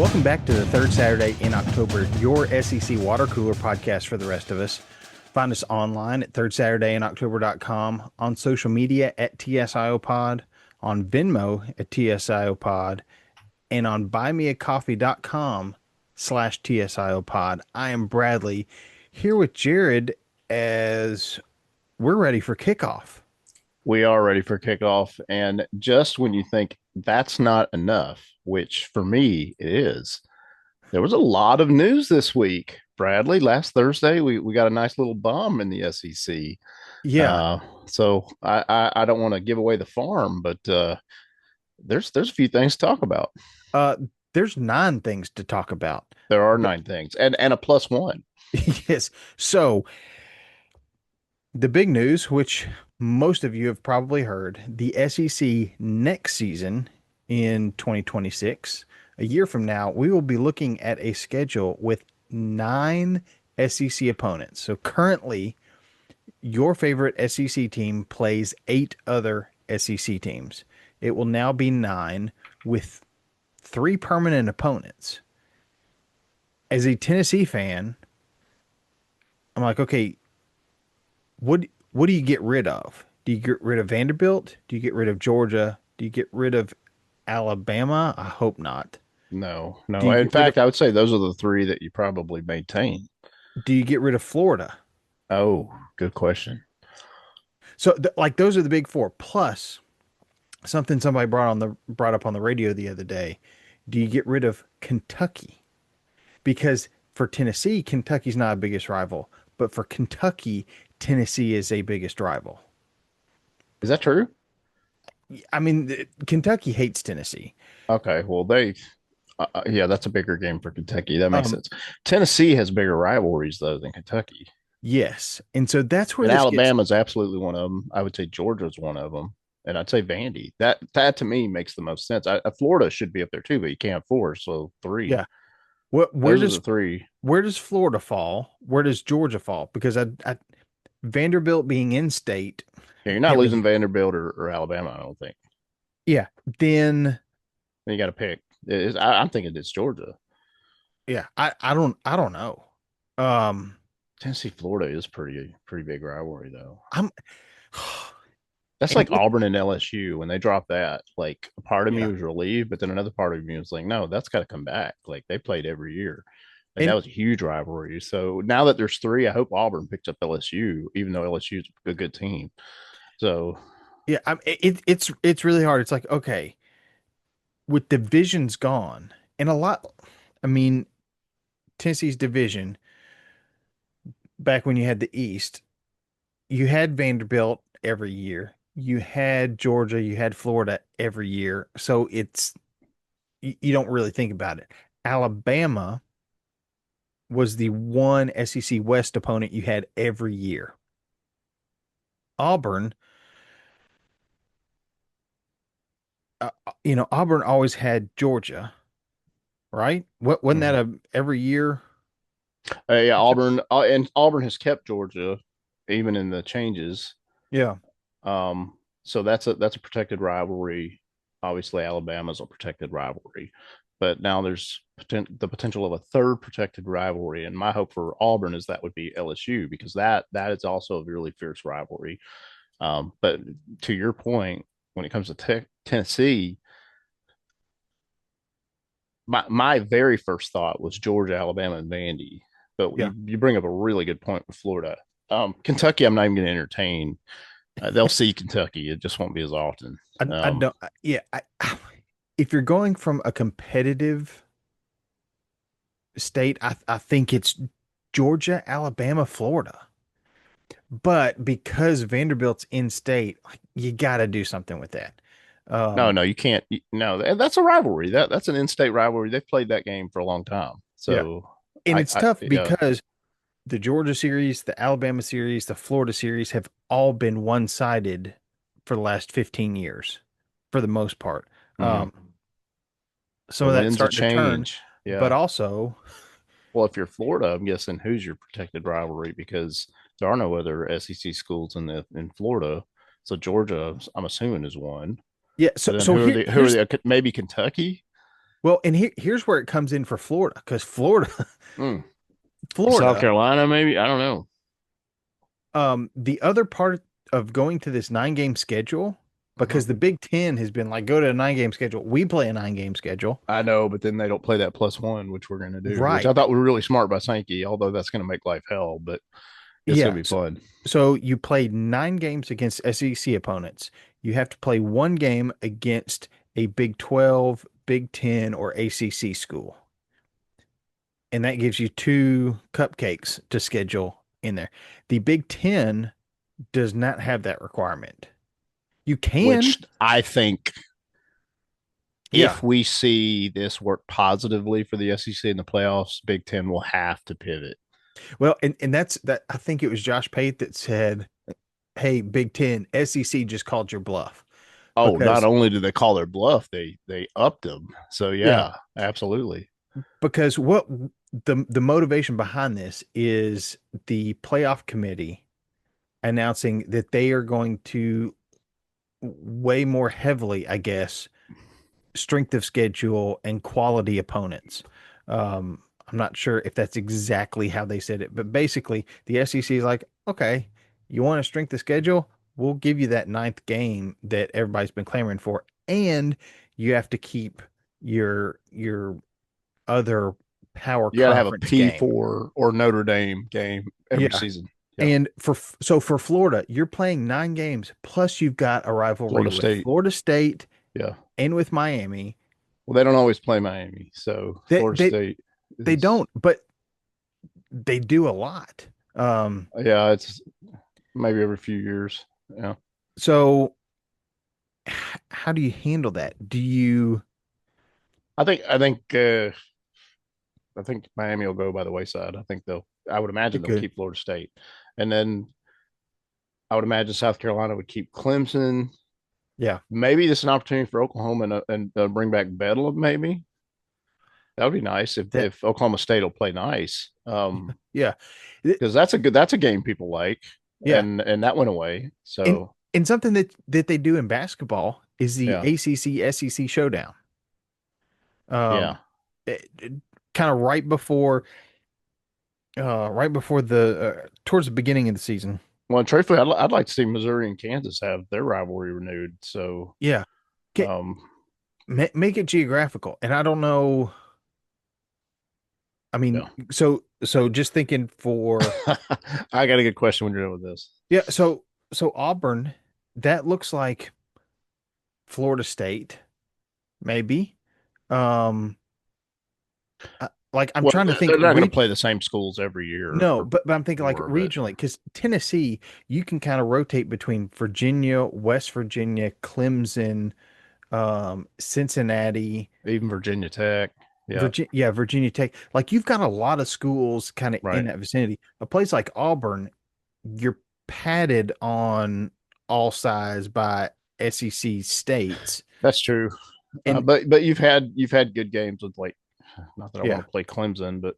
Welcome back to the third Saturday in October, your SEC water cooler podcast for the rest of us. Find us online at thirdsaturdayiNoctober.com, on social media at TSIO Pod, on Venmo at TSIO Pod, and on buymeacoffee.com/TSIO Pod. I am Bradley, here with Jared as we're ready for kickoff. We are ready for kickoff. And just when you think that's not enough, which for me it is, there was a lot of news this week. Bradley, last Thursday, we got a nice little bomb in the SEC. Yeah, So I don't want to give away the farm, but there's a few things to talk about. uh, there's 9 things to talk about. There are 9 things and a plus one. Yes. So the big news, which most of you have probably heard, the SEC next season in 2026, a year from now, we will be looking at a schedule with 9 SEC opponents. So currently, your favorite SEC team plays 8 other SEC teams. It will now be 9 with 3 permanent opponents. As a Tennessee fan, I'm like, okay, what do you get rid of? Do you get rid of Vanderbilt? Do you get rid of Georgia? Do you get rid of Alabama? I hope not. No, Do no. you In get rid of fact, I would say those are the three that you probably maintain. do you get rid of Florida? Oh, good question. So like those are the big 4 plus something somebody brought up on the radio the other day. Do you get rid of Kentucky? Because for Tennessee, Kentucky's not a biggest rival, but for Kentucky, Tennessee is a biggest rival. Is that true? I mean, Kentucky hates Tennessee. Okay, well, yeah, that's a bigger game for Kentucky. That makes Um, sense. Tennessee has bigger rivalries though than Kentucky, yes, and so that's where and this gets. Alabama's absolutely one of them. I would say Georgia's one of them, and I'd say Vandy. That to me makes the most sense. Florida should be up there too, but you can't have four, so three. Yeah. What Those are the three. where does Florida fall? Where does Georgia fall? Because I Vanderbilt being in state Yeah, you're not losing every Vanderbilt or Alabama. I don't think. yeah, then Then you got to pick. I'm thinking it's Georgia. yeah, I don't know. Um Tennessee, Florida is pretty big rivalry though. I'm That's and like Auburn and LSU when they dropped that. Like a part of me yeah. was relieved, but then another part of me was like, no, that's got to come back. Like they played every year, and that And was a huge rivalry. So now that there's three, I hope Auburn picks up LSU, even though LSU is a good team. So yeah, it's really hard. It's like, okay, with divisions gone and a lot I mean, Tennessee's division back when you had the East, you had Vanderbilt every year. You had Georgia, you had Florida every year. So you don't really think about it. Alabama was the one SEC West opponent you had every year. Auburn, Auburn always had Georgia, right? Wasn't that mhm. a every year? Yeah, Auburn and Auburn has kept Georgia even in the changes. Yeah. So that's a protected rivalry. Obviously, Alabama's a protected rivalry, but now there's the potential of a third protected rivalry. And my hope for Auburn is that would be LSU because that is also a really fierce rivalry. But to your point, when it comes to Tennessee, my very first thought was Georgia, Alabama, and Vandy. But Yeah. you bring up a really good point with Florida. Kentucky, I'm not even going to entertain. They'll see Kentucky. It just won't be as often. I don't yeah, if you're going from a competitive state, I think it's Georgia, Alabama, Florida. But because Vanderbilt's in state, like you got to do something with that. No, Um, no, you can't. No, that's a rivalry. That's an in-state rivalry. They've played that game for a long time. yeah. So And it's tough yeah, because the Georgia series, the Alabama series, the Florida series have all been one-sided for the last 15 years for the most part. hmm. Some The of that's winds of starting to turn, change. but Yeah. also, Well, if you're Florida, I'm guessing who's your protected rivalry because there are no other SEC schools in Florida. So Georgia, I'm assuming, is one. yeah. But So then so who are here the here's maybe Kentucky? Well, and here's where it comes in for Florida, because Mm. South Florida, Carolina, maybe. I don't know. the other part of going to this 9 game schedule, Mhm. because the Big Ten has been like, go to a 9 game schedule. We play a 9 game schedule. I know, but then they don't play that +1, which we're going to do, which I Right. thought were really smart by Sankey, although that's going to make life hell, but it's going Yeah. to be fun. So you play 9 games against SEC opponents. You have to play 1 game against a Big 12, Big 10, or ACC school. And that gives you two cupcakes to schedule in there. The Big 10 does not have that requirement. You can, Which I think yeah. if we see this work positively for the SEC in the playoffs, Big Ten will have to pivot. Well, and that's that. I think it was Josh Pate that said, "Hey, Big Ten, SEC just called your bluff," Oh, not because only do they call their bluff, they upped them. So yeah, yeah, absolutely. because what the motivation behind this is the playoff committee announcing that they are going to weigh more heavily, I guess, strength of schedule and quality opponents. I'm not sure if that's exactly how they said it, but basically the SEC is like, okay, you want a strength of schedule? We'll give you that 9th game that everybody's been clamoring for, and you have to keep your other power You got to have a conference game. P4 or Notre Dame game every Yeah. season. Yeah, And for Florida, you're playing 9 games, plus you've got a rivalry Florida with State. Florida State Yeah. and with Miami. Well, they don't always play Miami, so They Florida they State they is. don't, but they do a lot. Um, Yeah, it's maybe every few years. Yeah, so how do you handle that? Do you I think Miami will go by the wayside. I think they'll. I would imagine it they'll could, keep Florida State, and then I would imagine South Carolina would keep Clemson. yeah, Maybe this is an opportunity for Oklahoma and bring back Bedlam. Maybe that would be nice if that Oklahoma State will play nice. yeah. It- Because that's a game people like, yeah. and that went away. And So and something that they do in basketball is the yeah, ACC SEC showdown. yeah. Um, kind of right before the towards the beginning of the season. Well, truthfully, I'd like to see Missouri and Kansas have their rivalry renewed. So Yeah, get um, make it geographical. And I don't know. I mean, yeah. so just thinking for I got a good question when you're done with this. yeah, so Auburn, that looks like Florida State, maybe. Um, like I'm Well, trying to think they're not going to play the same schools every year no, or but I'm thinking like more, but regionally, because Tennessee, you can kind of rotate between Virginia, West Virginia, Clemson, Cincinnati, even Virginia Tech. Yeah, Virginia, yeah, Virginia Tech. Like you've got a lot of schools kind of in right. that vicinity. A place like Auburn, you're padded on all sides by SEC states. That's true. And But you've had good games with like, not that I want yeah, to play Clemson, but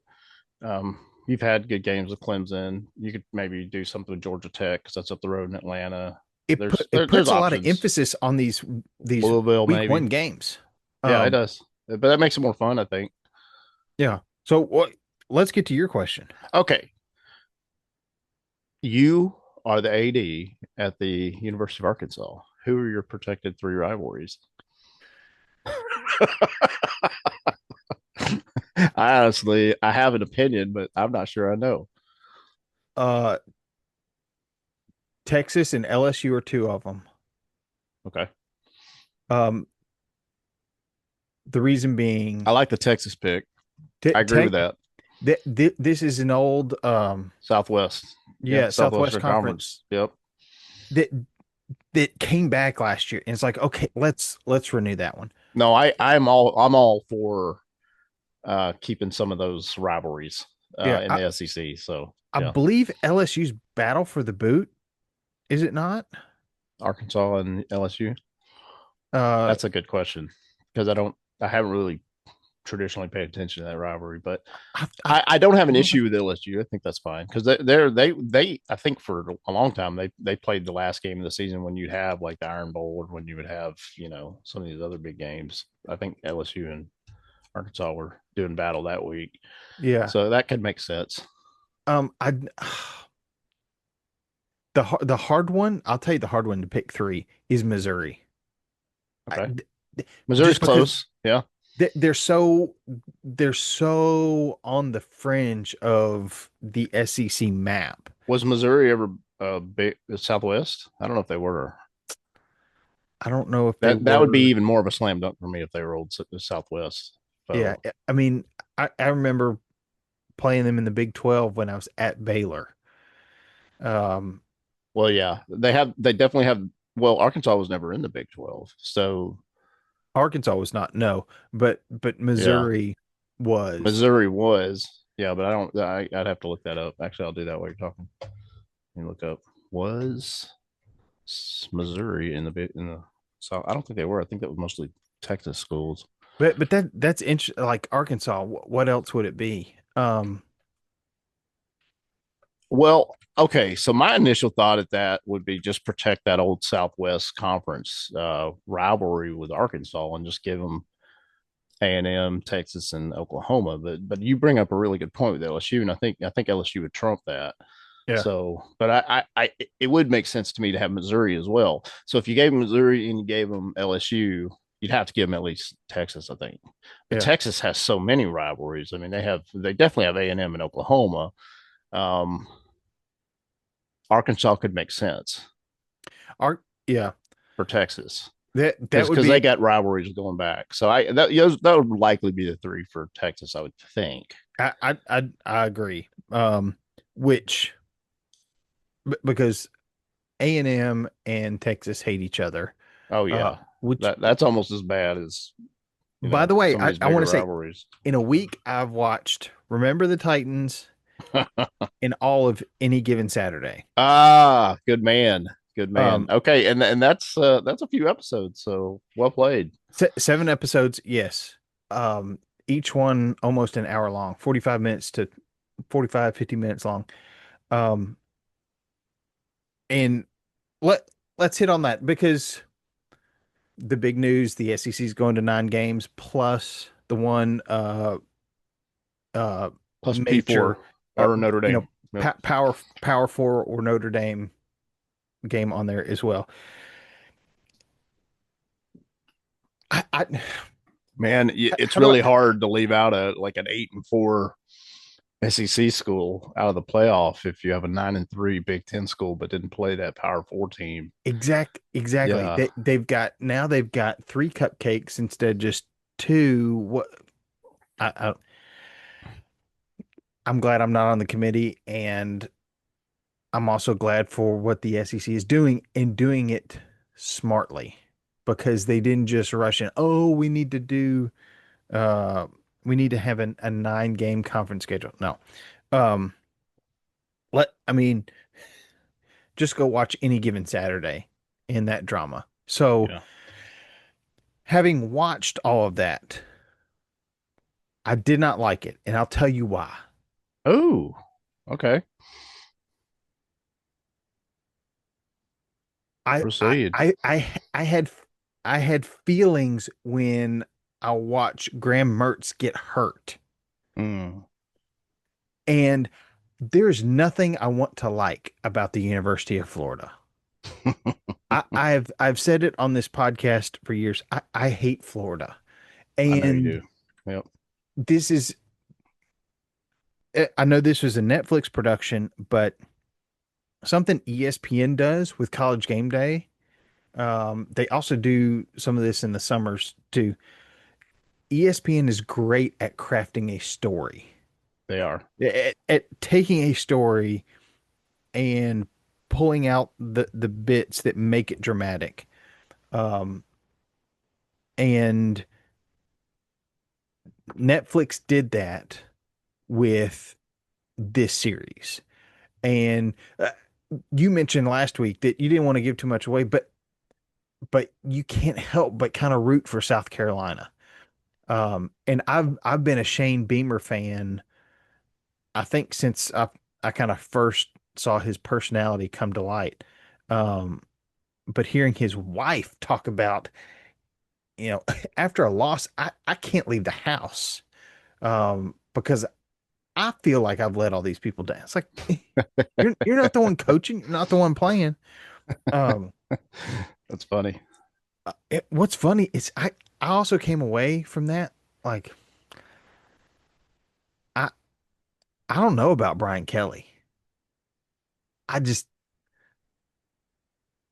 you've had good games with Clemson. You could maybe do something with Georgia Tech because that's up the road in Atlanta. it There's puts a lot of options. emphasis on these Louisville, week maybe. one games. Yeah, it Um, does. But that makes it more fun, I think. yeah. So what let's get to your question. Okay. You are the AD at the University of Arkansas. Who are your protected three rivalries? I have an opinion, but I'm not sure I know. Uh Texas and LSU are two of them. Okay. Um the reason being I like the Texas pick. I agree with Tech that. this is an old Southwest. Yeah, yeah, Southwest Southwestern Conference Conference. Yep. that that came back last year. And it's like, okay, let's renew that one. No, I'm all for keeping some of those rivalries Yeah, in the SEC. So I yeah, believe LSU's battle for the boot, is it not? Arkansas and LSU. Uh That's a good question because I haven't really traditionally paid attention to that rivalry, but I I don't have an feel like issue with LSU. I think that's fine because they I think for a long time they played the last game of the season when you'd have like the Iron Bowl or when you would have some of these other big games. I think LSU and Arkansas were doing battle that week. Yeah. So that could make sense. I the hard one, I'll tell you the hard one to pick three is Missouri. I, Okay. th- Missouri's just because close. Yeah. they're so on the fringe of the SEC map. Was Missouri ever big Southwest? I don't know if they were. I don't know if they That would be were. even more of a slam dunk for me if they were old Southwest Yeah, foe. I mean, I remember playing them in the Big 12 when I was at Baylor. Um, Well, yeah, they definitely have. Well, Arkansas was never in the Big 12, so Arkansas was not, no, but yeah, Missouri was. Missouri was. Yeah, but I don't. I'd have to look that up. Actually, I'll do that while you're talking. Let me look up was Missouri in the South. I don't think they were. I think that was mostly Texas schools. But that's interesting. Like Arkansas, what else would it be? Well, okay. So my initial thought at that would be just protect that old Southwest Conference rivalry with Arkansas and just give them A&M, Texas, and Oklahoma. But you bring up a really good point with LSU, and I think LSU would trump that. Yeah, So, but it would make sense to me to have Missouri as well. So if you gave them Missouri and you gave them LSU, you'd have to give them at least Texas, I think. But yeah. Texas has so many rivalries. I mean, they definitely have A&M and M and Oklahoma. Um, Arkansas could make sense Yeah. for Texas That would because be they got rivalries going back. So that would likely be the three for Texas, I would think. I agree. Which because A&M and Texas hate each other. Oh yeah, Which that's almost as bad as by the way, some of these I want bigger to say rivalries. in a week I've watched Remember the Titans in all of Any Given Saturday. Ah, good man. Good man. Um, Okay, and that's a few episodes, so well played. seven episodes, yes. Each one almost an hour long, 45 minutes to 45, 50 minutes long. Um, and let's hit on that because the big news, the SEC is going to 9 games plus the one uh Plus major P4 or Notre you know Dame. Yep. power four or Notre Dame game on there as well. I Man, it's how do really I hard to leave out a like an 8-4 SEC school out of the playoff if you have a 9-3 Big Ten school, but didn't play that Power Four team. exactly Yeah, they've got three cupcakes instead of just two. What I I'm glad I'm not on the committee, and I'm also glad for what the SEC is doing and doing it smartly because they didn't just rush in. Oh, uh we need to have a 9 game conference schedule. No. Um I mean, just go watch Any Given Saturday in that drama. So, yeah. having watched all of that, I did not like it, and I'll tell you why. Oh, okay. I I Proceed. I I, I had feelings when I watched Graham Mertz get hurt. Mm. And there's nothing I want to like about the University of Florida. I've said it on this podcast for years. I hate Florida. I know you And do. Yep, this is I know this was a Netflix production, but something ESPN does with College Game Day. They also do some of this in the summers too. ESPN is great at crafting a story, they are. at taking a story and pulling out the bits that make it dramatic. Um, and Netflix did that with this series. And you mentioned last week that you didn't want to give too much away, but you can't help but kind of root for South Carolina. And I've been a Shane Beamer fan, I think since I kind of first saw his personality come to light. But hearing his wife talk about you know, after a loss, I can't leave the house because I feel like I've let all these people down. It's like you're not the one coaching, you're not the one playing. Um, That's funny. what's funny is I also came away from that like I I don't know about Brian Kelly. I just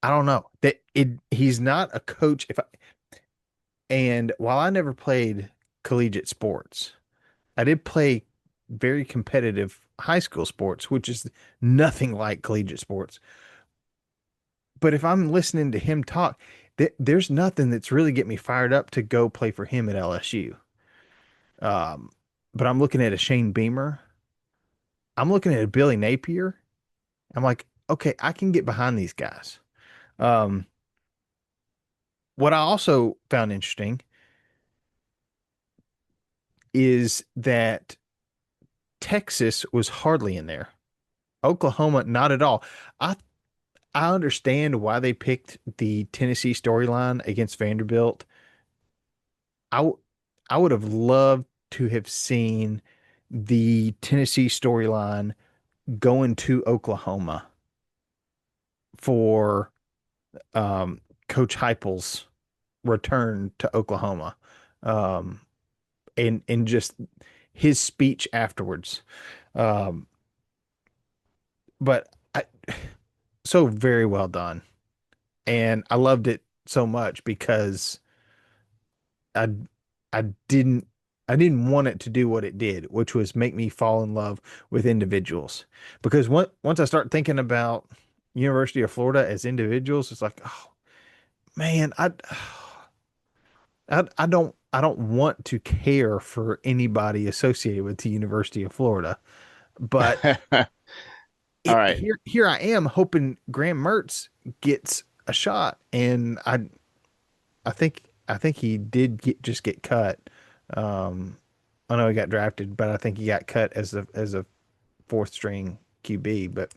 I don't know that he's not a coach. And while I never played collegiate sports, I did play very competitive high school sports, which is nothing like collegiate sports. But if I'm listening to him talk, there's nothing that's really getting me fired up to go play for him at LSU. Um, but I'm looking at a Shane Beamer. I'm looking at a Billy Napier. I'm like, okay, I can get behind these guys. Um, what I also found interesting is that Texas was hardly in there. Oklahoma, not at all. I I understand why they picked the Tennessee storyline against Vanderbilt. I w- I would have loved to have seen the Tennessee storyline going to Oklahoma for Coach Heupel's return to Oklahoma, um, and just his speech afterwards. Um, but I, so very well done, and I loved it so much because I I didn't I didn't want it to do what it did, which was make me fall in love with individuals. Because once I start thinking about University of Florida as individuals, it's like, oh man, I don't want to care for anybody associated with the University of Florida. But All right. here I am hoping Graham Mertz gets a shot, and I think he did just get cut. Um, I know he got drafted, but I think he got cut as a fourth string QB. But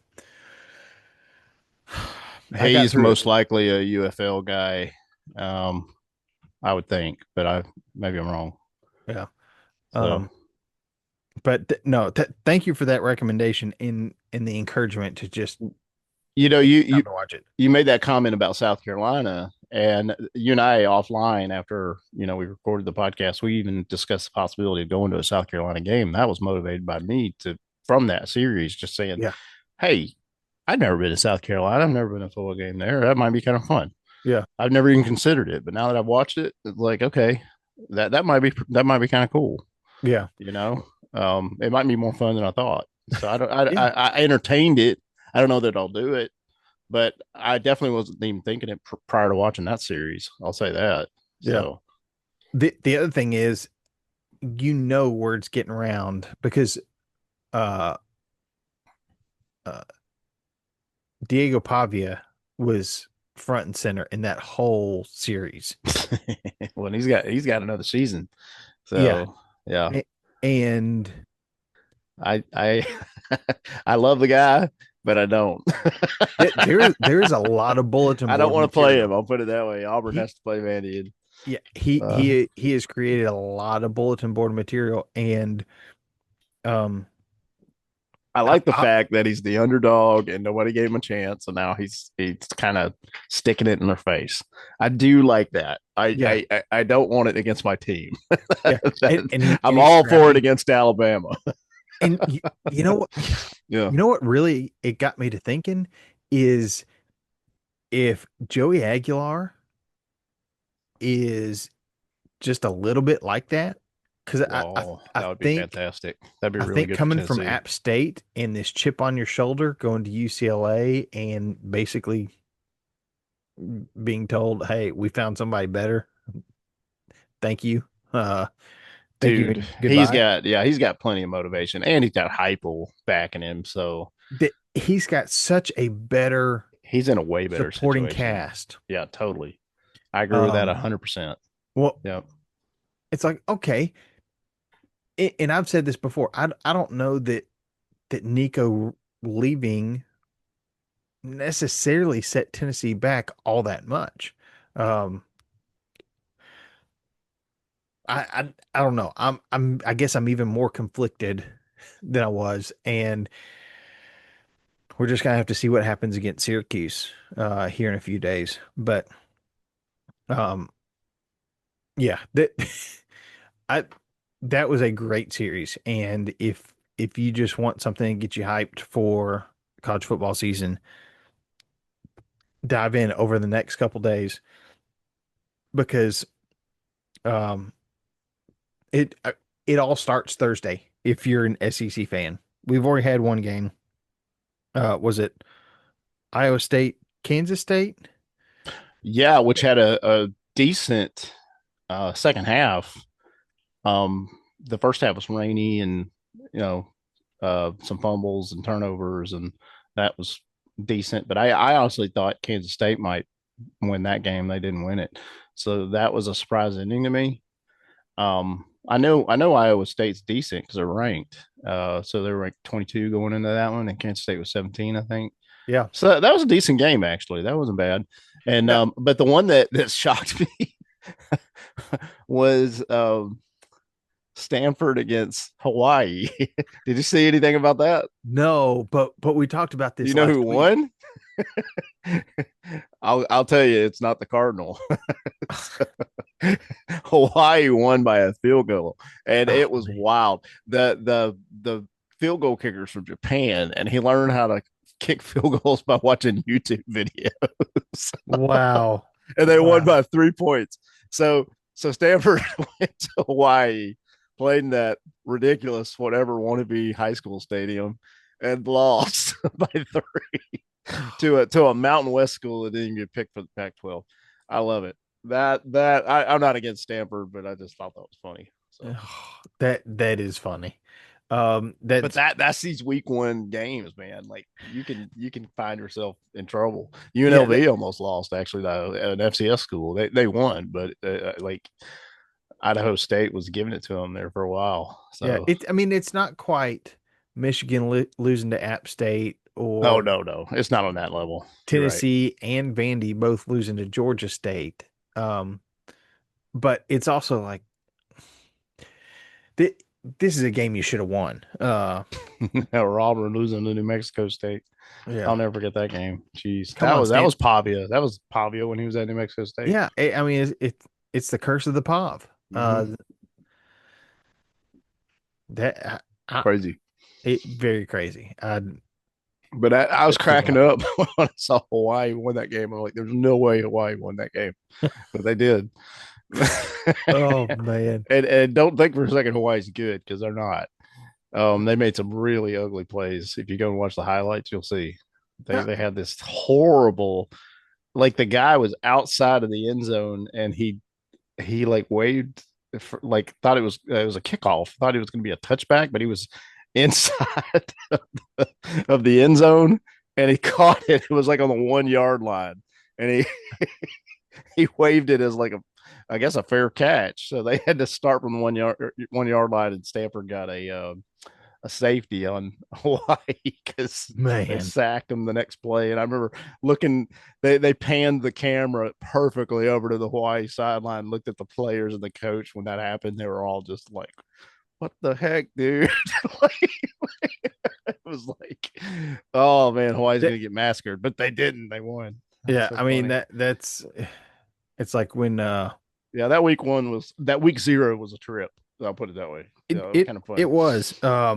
I got He's through it. most likely a UFL guy, um, I would think, but maybe I'm wrong. Yeah. So Um, but no, thank you for that recommendation in the encouragement to just you know, take you the you time to watch it. you made that comment about South Carolina, and you and I offline after we recorded the podcast, we even discussed the possibility of going to a South Carolina game. That was motivated by me to from that series, just saying, Yeah. "Hey, I've never been to South Carolina. I've never been to a football game there. That might be kind of fun." Yeah. I've never even considered it, but now that I've watched it, it's like, okay, that might be kind of cool. Yeah. You know, it might be more fun than I thought. So I don't, Yeah. I entertained it. I don't know that I'll do it, but I definitely wasn't even thinking it prior to watching that series. I'll say that. Yeah. So The other thing is, you know, word's getting around because uh uh Diego Pavia was front and center in that whole series. well, he's got another season. Yeah. So yeah, And I I love the guy, but I don't. there is a lot of bulletin I don't board want to play him. material. I'll put it that way. Auburn He has to play Vandy. And, yeah, uh, he has created a lot of bulletin board material and um I I, like the I fact that he's the underdog and nobody gave him a chance, and now he's kind of sticking it in their face. I do like that. yeah, I don't want it against my team. yeah. And I'm he's all for it scrappy. against Alabama. And you know what Yeah. you know what really it got me to thinking is if Joey Aguilar is just a little bit like that, because Oh, I that would be think fantastic. That'd be I really think good for coming from Tennessee. App State and this chip on your shoulder going to UCLA and basically being told, "Hey, we found somebody better. Thank you. Uh, thank you Dude, and goodbye." he's got plenty of motivation and he's got Heupel backing him. So That he's got such a better he's in a way better supporting situation. cast. Yeah, totally. I agree with that Um, 100%. well, Yep. it's like okay, and I've said this before. I don't know that Nico leaving necessarily set Tennessee back all that much. Um, I don't know. I guess I'm even more conflicted than I was, and we're just gonna have to see what happens against Syracuse here in a few days. But um, yeah, that I that was a great series, and if you just want something to get you hyped for college football season, dive in over the next couple days because um it it all starts Thursday if you're an SEC fan. We've already had one game. Was it Iowa State, Kansas State? Yeah, which had a decent second half. The first half was rainy and you know some fumbles and turnovers, and that was decent. But I honestly thought Kansas State might win that game. They didn't win it, so that was a surprise ending to me. I know Iowa State's decent because they're ranked. So they were ranked 22 going into that one, and Kansas State was 17, I think. Yeah. So that was a decent game actually. That wasn't bad. And Yeah. but the one that shocked me was Stanford against Hawaii. Did you see anything about that? No, but we talked about Do you this know last who week. won? I'll tell you, it's not the Cardinal. Hawaii won by a field goal, and Oh it was man. wild. The field goal kickers from Japan, and he learned how to kick field goals by watching YouTube videos, Wow. and they won Wow. by 3 points. So Stanford went to Hawaii, played in that ridiculous whatever wannabe high school stadium, and lost by three to a Mountain West school that didn't get picked for the Pac-12. I love it. I'm not against Stanford, but I just thought that was funny. So, That is funny. but That's that's these week one games, man. Like you can find yourself in trouble. yeah, that, UNLV almost lost actually though, at an FCS school. They won, but like Idaho State was giving it to them there for a while. yeah. So, I mean, it's not quite Michigan losing to App State oh or no, it's not on that level. You're right. Tennessee and Vandy both losing to Georgia State. Um, but it's also like th this is a game you should have won. Or Auburn losing to New Mexico State. Yeah. I'll never forget that game. Jeez, Come that on, was that Stan. was Pavia. That was Pavia when he was at New Mexico State. Yeah, I mean, it's the curse of the POV. Mm-hmm. That Crazy. very crazy. But I was That's super cracking high. up when I saw Hawaii win that game. I'm like, there's no way Hawaii won that game, but they did. Oh man. And don't think for a second Hawaii's good because they're not. They made some really ugly plays. If you go and watch the highlights, you'll see they Yeah. they had this horrible. Like the guy was outside of the end zone and he like waved for, like thought it was a kickoff, thought it was going to be a touchback, but he was inside of the end zone and he caught it. It was like on the 1 yard line, and he waved it as like I guess a fair catch. So they had to start from the 1 yard line, and Stanford got a safety on Hawaii because they Man. sacked him the next play. And I remember looking, they panned the camera perfectly over to the Hawaii sideline, looked at the players and the coach when that happened. They were all just like, what the heck, dude? Like, it was like, oh man, Hawaii's That, gonna get massacred, but they didn't. They won. That was yeah, so I mean funny. that's it's like when Yeah, that week 0 was a trip. I'll put it that way. it Yeah, it was it kind of it fun. was Yeah.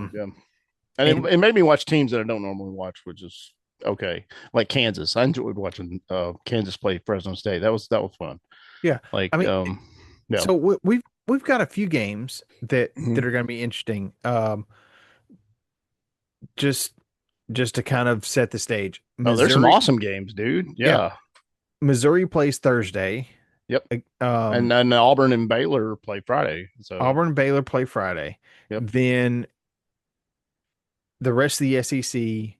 And and it made me watch teams that I don't normally watch, which is okay. Like Kansas, I enjoyed watching Kansas play Fresno State. That was fun. yeah, I Like, mean yeah. so we've got a few games that Mhm. are going to be interesting. Just just to kind of set the stage. Oh, there's some Missouri, awesome games, dude. yeah, Yeah. Missouri plays Thursday. Yep. And Um, then Auburn and Baylor play Friday. So, Auburn, Baylor play Friday. yep. Then the rest of the SEC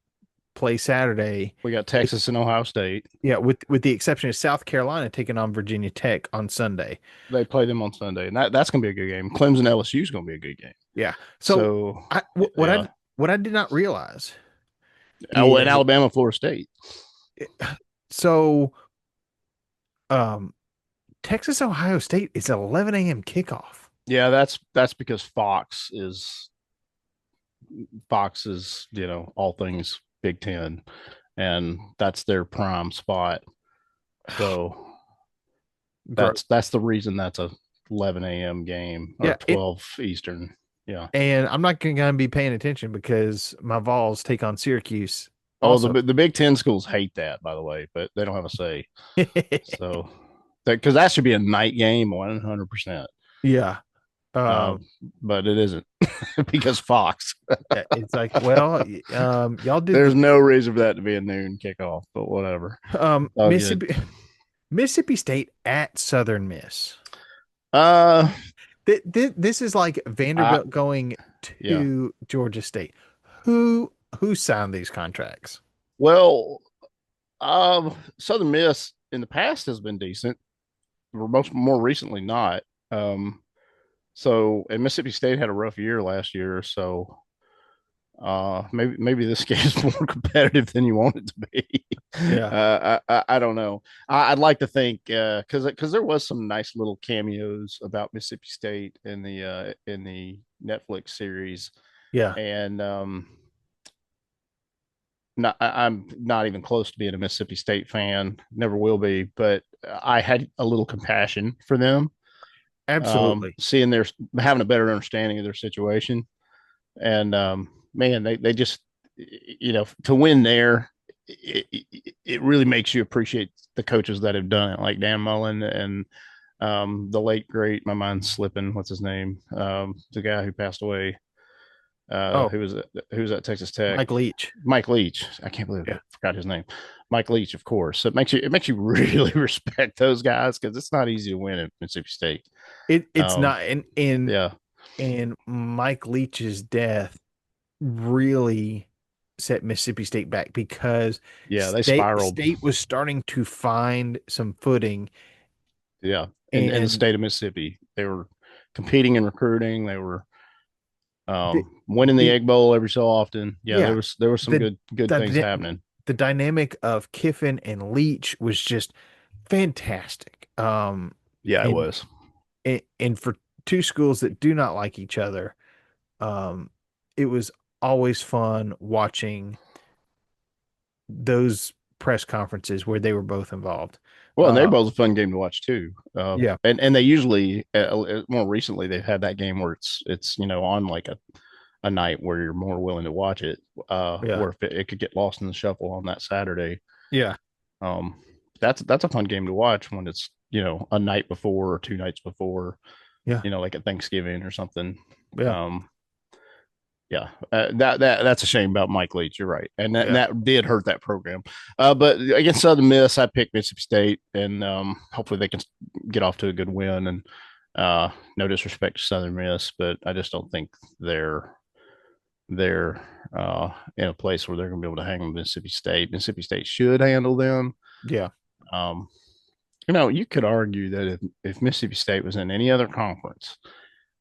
play Saturday. We got It- Texas and Ohio State. yeah, with the exception of South Carolina taking on Virginia Tech on Sunday. They play them on Sunday, and that's going to be a good game. Clemson LSU is going to be a good game. Yeah. So So, what yeah. I did not realize Oh, and is Alabama, Florida State. so um Texas Ohio State is 11 a.m. kickoff. Yeah, that's because Fox is, all things Big Ten, and that's their prime spot. So Gross. that's the reason that's a 11 a.m. game or Yeah, 12 Eastern. Yeah. and I'm not gonna be paying attention because my Vols take on Syracuse Oh, also. the Big Ten schools hate that, by the way, but they don't have a say. So, because that should be a night game, 100%. Yeah. Uh, Um, but it isn't because Fox. yeah, it's like, well, y'all did There's the no reason for that to be a noon kickoff, but whatever. All good. Mississippi State at Southern Miss. Uh, This is like I, Vanderbilt going yeah. to Georgia State. Who signed these contracts? Well, Southern Miss in the past has been decent. Most more recently, not. Um, and Mississippi State had a rough year last year, so maybe this game is more competitive than you want it to be. Yeah. I don't know. I'd like to think because there was some nice little cameos about Mississippi State in the Netflix series, Yeah. and I'm not even close to being a Mississippi State fan. Never will be, but I had a little compassion for them, Absolutely. seeing their having a better understanding of their situation, and man, they just to win there, it really makes you appreciate the coaches that have done it, like Dan Mullen and the late great, my mind's slipping. What's his name? The guy who passed away, Oh, who was at Texas Tech. Mike Leach. Mike Leach. I can't believe I Yeah. forgot his name. Mike Leach, of course. So it makes you really respect those guys because it's not easy to win at Mississippi State. It's Um, not yeah, and Mike Leach's death really set Mississippi State back because yeah, they spiraled. State was starting to find some footing Yeah, in the and state of Mississippi, they were competing in recruiting. They were the winning the the Egg Bowl every so often. Yeah, yeah there was some the good things the happening. the dynamic of Kiffin and Leach was just fantastic. Yeah, it And was. and for two schools that do not like each other, um, it was always fun watching those press conferences where they were both involved. Well, and they're Uh, both a fun game to watch too. yeah, And they usually more recently they've had that game where it's on like a night where you're more willing to watch it. yeah, Where if it could get lost in the shuffle on that Saturday. yeah, Um, that's a fun game to watch when it's a night before or 2 nights before, yeah, like at Thanksgiving or something. yeah, Um, yeah, that's a shame about Mike Leach. You're right, and yeah. that did hurt that program. But against Southern Miss, I picked Mississippi State, and hopefully they can get off to a good win. And no disrespect to Southern Miss, but I just don't think they're in a place where they're going to be able to hang with Mississippi State. Mississippi State should handle them. Yeah. Um, you could argue that if Mississippi State was in any other conference,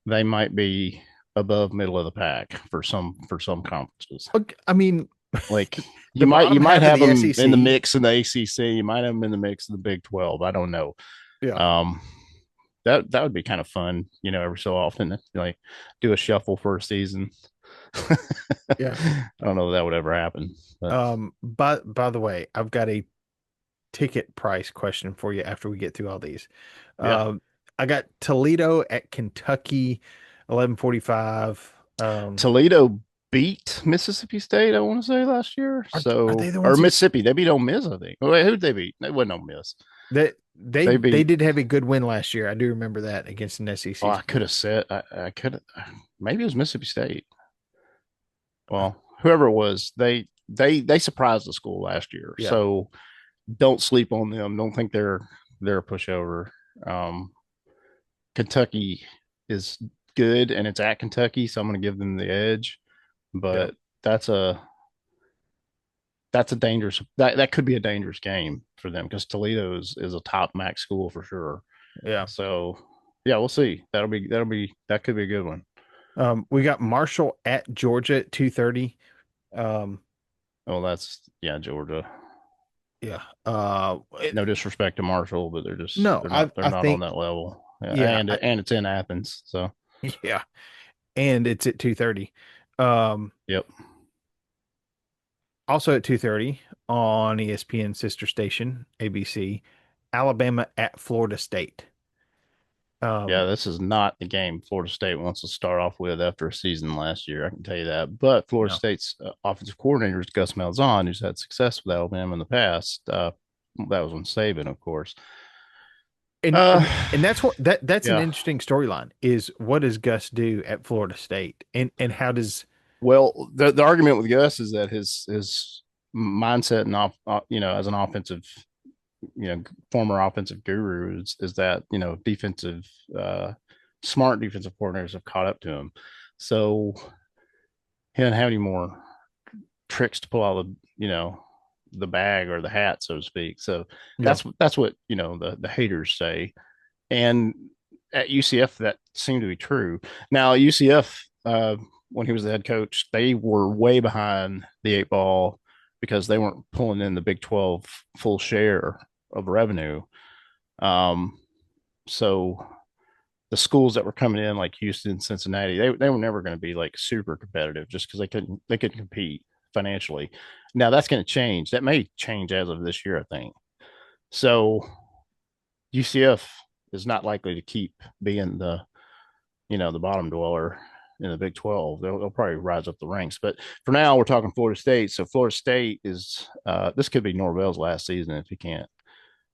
they might be above middle of the pack for some conferences. Okay, I mean, Like the you bottom might half of have the them in the SEC. mix in the ACC. You might have them in the mix in the Big 12. I don't know. Yeah, Um, that would be kind of fun, every so often, like do a shuffle for a season. yeah. I don't know if that would ever happen, but By the way, I've got a ticket price question for you after we get through all these. yeah, Um, I got Toledo at Kentucky, 11:45. Toledo beat Mississippi State. I want to say last year. Are they So the or ones who Mississippi, they beat Ole Miss. I think. Wait, who'd they beat? They wasn't Ole Miss. that They they beat. did have a good win last year. I do remember that against an Oh, SEC I could school. have said. I could. Maybe it was Mississippi State. Well, whoever it was, they surprised the school last year. Yeah, So don't sleep on them. Don't think they're a pushover. Um, Kentucky is good, and it's at Kentucky, so I'm going to give them the edge. yeah, But that's a that's a dangerous that could be a dangerous game for them because Toledo is a top MAC school for sure. yeah. So yeah, we'll see. That could be a good one. We got Marshall at Georgia at 2:30. Um, Well, that's yeah, Georgia. yeah. No disrespect to Marshall, but No, they're I not on think that level. Yeah, and it's in Athens. So yeah, and it's at 2:30. Um, yep, Also at 2:30 on ESPN sister station, ABC, Alabama at Florida State. yeah, Um, this is not the game Florida State wants to start off with after a season last year. I can tell you that. But Florida no. State's offensive coordinator is Gus Malzahn, who's had success with Alabama in the past. That was when Saban, of course. And Uh, and that's what that's an yeah. interesting storyline is what does Gus do at Florida State? And how does Well, the argument with Gus is that his mindset and as an offensive, former offensive guru is that defensive, uh, smart defensive coordinators have caught up to him. So he doesn't have any more tricks to pull out of the bag or the hat, so to speak. So yeah, that's what the haters say. And at UCF, that seemed to be true. Now, UCF, when he was the head coach, they were way behind the eight ball because they weren't pulling in the Big 12 full share of revenue. Um, so the schools that were coming in, like Houston, Cincinnati, they were never going to be like super competitive just because they couldn't compete financially. Now that's going to change. That may change as of this year, I think. So UCF is not likely to keep being the bottom dweller in the Big 12. They'll probably rise up the ranks. But for now, we're talking Florida State. So Florida State is this could be Norvell's last season if he can't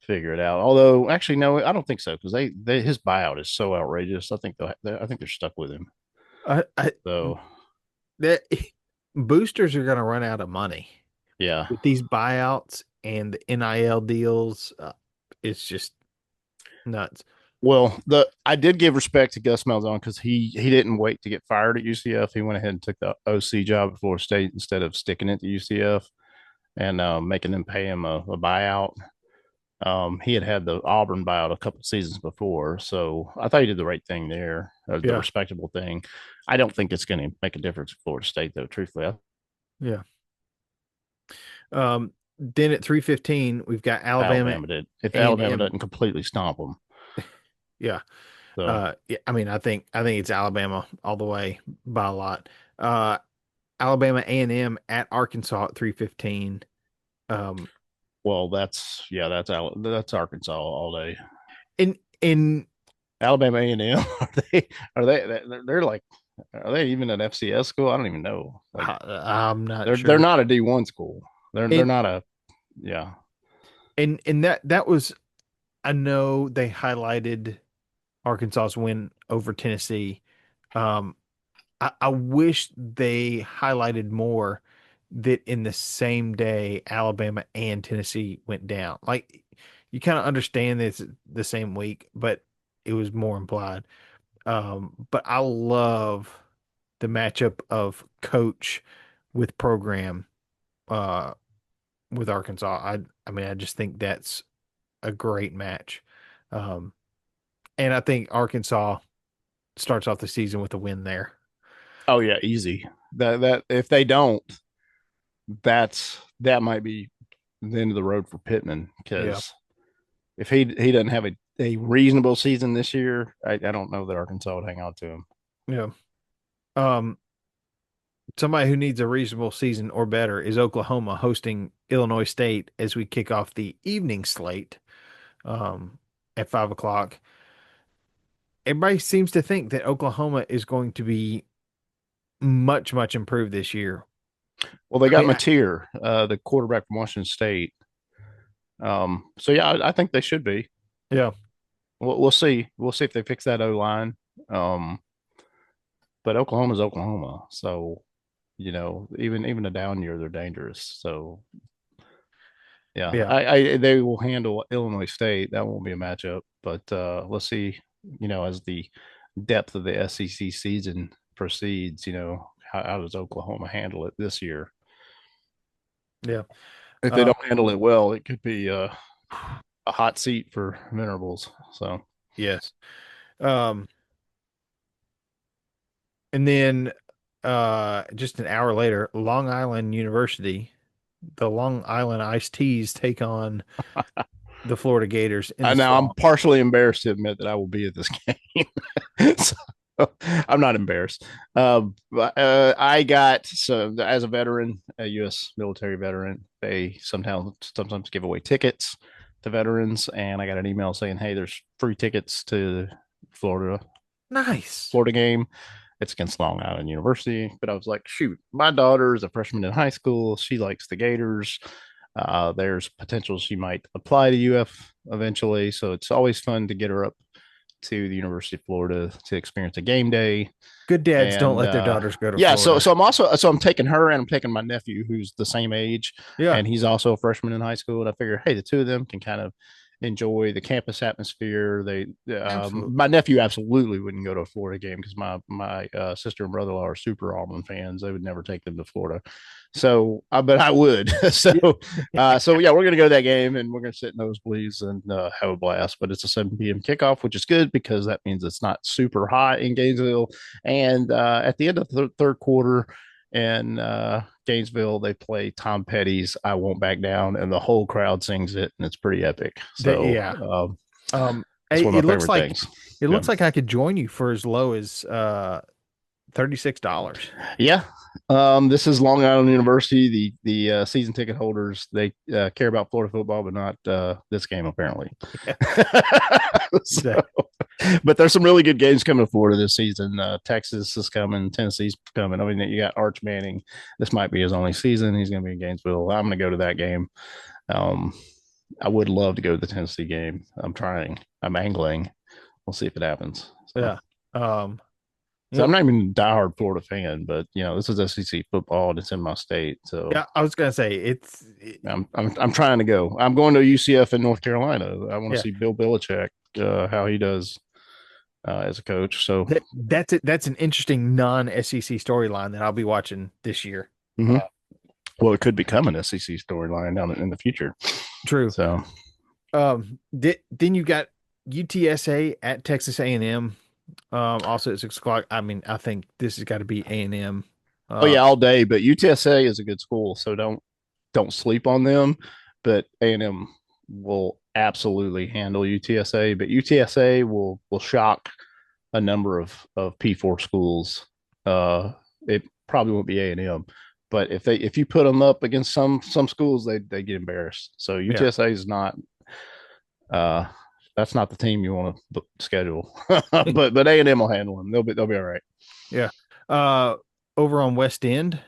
figure it out. Although, actually, no, I don't think so because they his buyout is so outrageous. I think they're stuck with him. I So that boosters are going to run out of money yeah. with these buyouts and the NIL deals. It's just nuts. Well, the I did give respect to Gus Malzahn because he didn't wait to get fired at UCF. He went ahead and took the OC job at Florida State instead of sticking it to UCF and making them pay him a buyout. He had the Auburn buyout a couple seasons before, so I thought he did the right thing there, or the Yeah, respectable thing. I don't think it's going to make a difference at Florida State, though. Truthfully, yeah. Then at 3:15 we've got Alabama Alabama did. If Alabama A&M. doesn't completely stomp them, Yeah. so Yeah, I mean, I think it's Alabama all the way by a lot. Alabama A&M at Arkansas at 3:15. Um, well, that's Arkansas all day. in Alabama A&M are they're like are they even an FCS school? I don't even know. Like I'm not they're sure. not a D1 school. They're And not a yeah. and that was I know they highlighted Arkansas's win over Tennessee. Um, I wish they highlighted more that in the same day Alabama and Tennessee went down. Like you kind of understand that it's the same week, but it was more implied. But I love the matchup of coach with program uh with Arkansas. I mean I just think that's a great match. Um and I think Arkansas starts off the season with a win there. Oh yeah, easy. That if they don't, that might be the end of the road for Pittman Yeah. because if he doesn't have a reasonable season this year, I don't know that Arkansas would hang on to him. Yeah. Um Somebody who needs a reasonable season or better is Oklahoma hosting Illinois State as we kick off the evening slate at 5 o'clock. Everybody seems to think that Oklahoma is going to be much, much improved this year. Well, they I got mean, Mateer, the quarterback from Washington State. So yeah, I think they should be. yeah, We'll see. We'll see if they fix that O line. Um, but Oklahoma's Oklahoma, so even a down year, they're dangerous. So yeah, yeah, I they will handle Illinois State. That won't be a matchup, but let's see. As the depth of the SEC season proceeds, how does Oklahoma handle it this year? yeah. If they Uh, don't handle it well, it could be a hot seat for Venerables. So yes. Um, and then just an hour later, Long Island University, the Long Island Iced Teas take on the Florida Gators in the Now I'm swamp. partially embarrassed to admit that I will be at this game. So, I'm not embarrassed. I got so as a veteran, a U.S. military veteran, they sometimes give away tickets to veterans, and I got an email saying, "Hey, there's free tickets to Florida Nice. Florida game. It's against Long Island University." But I was like, shoot, my daughter is a freshman in high school. She likes the Gators. There's potential she might apply to UF eventually. So it's always fun to get her up to the University of Florida to experience a game day. Good dads don't And let their daughters go to yeah, so Florida. so I'm taking her and I'm taking my nephew who's the same age, Yeah, and he's also a freshman in high school. And I figure, hey, the two of them can kind of enjoy the campus atmosphere. absolutely. My nephew absolutely wouldn't go to a Florida game because my sister and brother-in-law are super Auburn fans. They would never take them to Florida. So, but I would. so, Yeah. so yeah, we're gonna go to that game and we're gonna sit in nosebleeds and have a blast. But it's a 7 p.m. kickoff, which is good because that means it's not super hot in Gainesville. And at the end of the third quarter in Gainesville, they play Tom Petty's "I Won't Back Down," and the whole crowd sings it, and it's pretty epic. So Yeah. it's one of It my looks favorite like things. it Yeah. looks like I could join you for as low as $36. Yeah. This is Long Island University. The season ticket holders they care about Florida football, but not this game apparently. Yeah. so, but there's some really good games coming to Florida this season. Texas is coming, Tennessee's coming. I mean, you got Arch Manning. This might be his only season. He's going to be in Gainesville. I'm going to go to that game. Um, I would love to go to the Tennessee game. I'm trying. I'm angling. We'll see if it happens. So. Yeah. Um, So I'm well, not even a diehard Florida fan, but this is SEC football and it's in my state. So yeah, I was gonna say I'm trying to go. I'm going to UCF in North Carolina. I want to yeah, see Bill Belichick, how he does as a coach. So that's it. That's an interesting non-SEC storyline that I'll be watching this year. mhm. Well, it could become an SEC storyline down in the future. True. So Then you got UTSA at Texas A&M. Also at 6 o'clock. I mean, I think this has got to be A&M. oh Uh, yeah, all day. But UTSA is a good school, so don't sleep on them. But A&M will absolutely handle UTSA, but UTSA will shock a number of P4 schools. It probably won't be A&M, but if you put them up against some schools, they get embarrassed. So yeah, UTSA is not uh, that's not the team you want to schedule. but A&M will handle them. They'll be all right. yeah. Uh, Over on West End,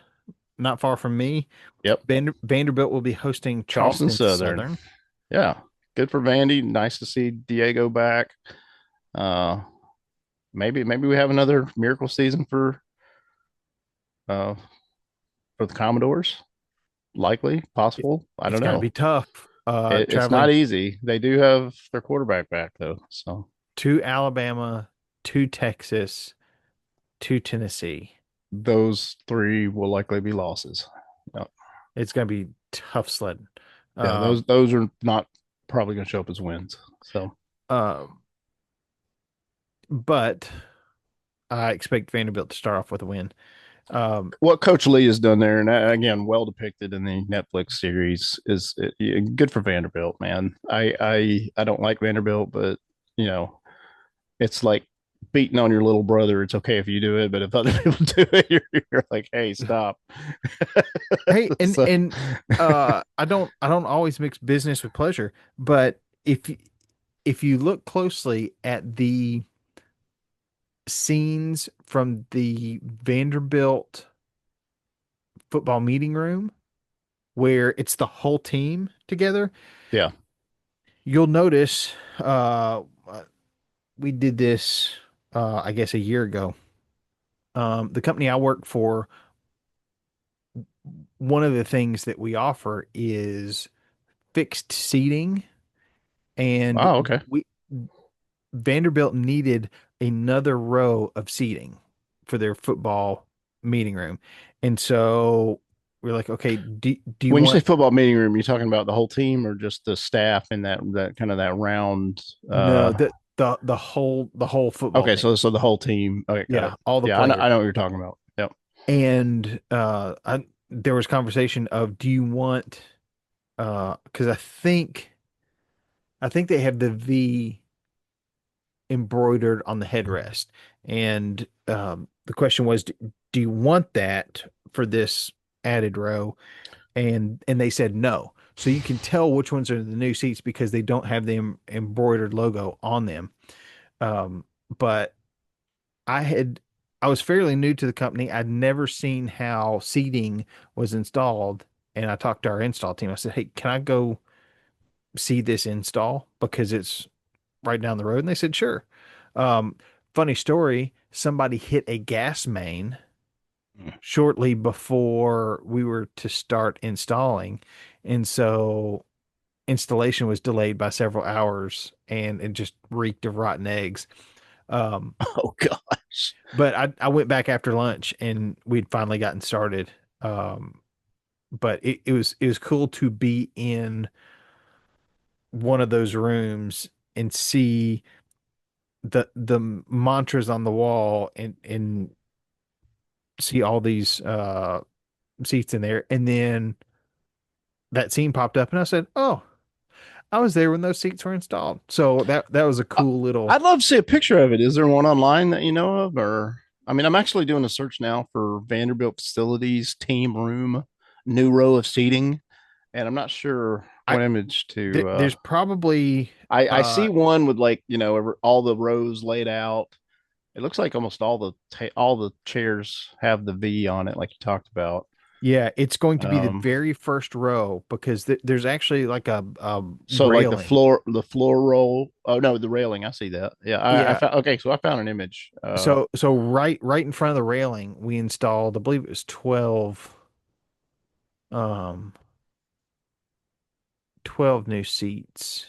not far from me, Yep. Vanderbilt will be hosting Charleston Charleston Southern. Southern. Yeah. Good for Vandy. Nice to see Diego back. Uh, maybe we have another miracle season uh for the Commodores. Likely, possible. I It's don't going to know. be tough. It's not Traveling easy. They do have their quarterback back though, so to Alabama, to Texas, to Tennessee. those three will likely be losses. Yeah, It's going to be tough sledding. yeah Um, those are not probably going to show up as wins. So um, but I expect Vanderbilt to start off with a win. Um, what Coach Lee has done there, and again, well depicted in the Netflix series, is good for Vanderbilt. Man, I don't like Vanderbilt, but you know, it's like beating on your little brother. It's okay if you do it, but if other people do it, you're like, hey, stop. hey, so, I don't always mix business with pleasure, but if you look closely at the scenes from the Vanderbilt football meeting room where it's the whole team together, yeah. you'll notice we did this I guess a year ago. The company I work for, one of the things that we offer is fixed seating, and Oh, okay. we Vanderbilt needed another row of seating for their football meeting room. And so we're like, okay, do you When you say want football meeting room, you talking about the whole team or just the staff in that kind of that round? no the whole football Okay, team. so the whole team. Okay, got Yeah, it. all the Yeah, players. I know what you're talking about. Yep. And there was conversation of do you want because I think I think they have the V embroidered on the headrest. And the question was, do you want that for this added row? And they said no. So you can tell which ones are the new seats because they don't have the embroidered logo on them. Um, but I had I was fairly new to the company. I'd never seen how seating was installed, and I talked to our install team. I said, "Hey, can I go see this install because it's right down the road?" And they said, "Sure." Um, Funny story, somebody hit a gas main shortly before we were to start installing, and so installation was delayed by several hours, and it just reeked of rotten eggs. Um, Oh gosh. but I went back after lunch and we'd finally gotten started. Um, but it was cool to be in one of those rooms and see the mantras on the wall and see all these seats in there. And then that scene popped up and I said, "Oh, I was there when those seats were installed." So that was a I, cool little. I'd love to see a picture of it. Is there one online that you know of? Or, I mean, I'm actually doing a search now for Vanderbilt facilities, team room, new row of seating, and I'm not sure I what image to. There's probably I uh see one with like all the rows laid out. It looks like almost all the chairs have the V on it, like you talked about. Yeah, it's going to be the Um, very first row because there's actually like a so like railing. the floor roll. Oh no, the railing. I see that. Yeah, I Yeah, found. Okay, so I found an image. so right in front of the railing, we installed, I believe it was um 12 new seats,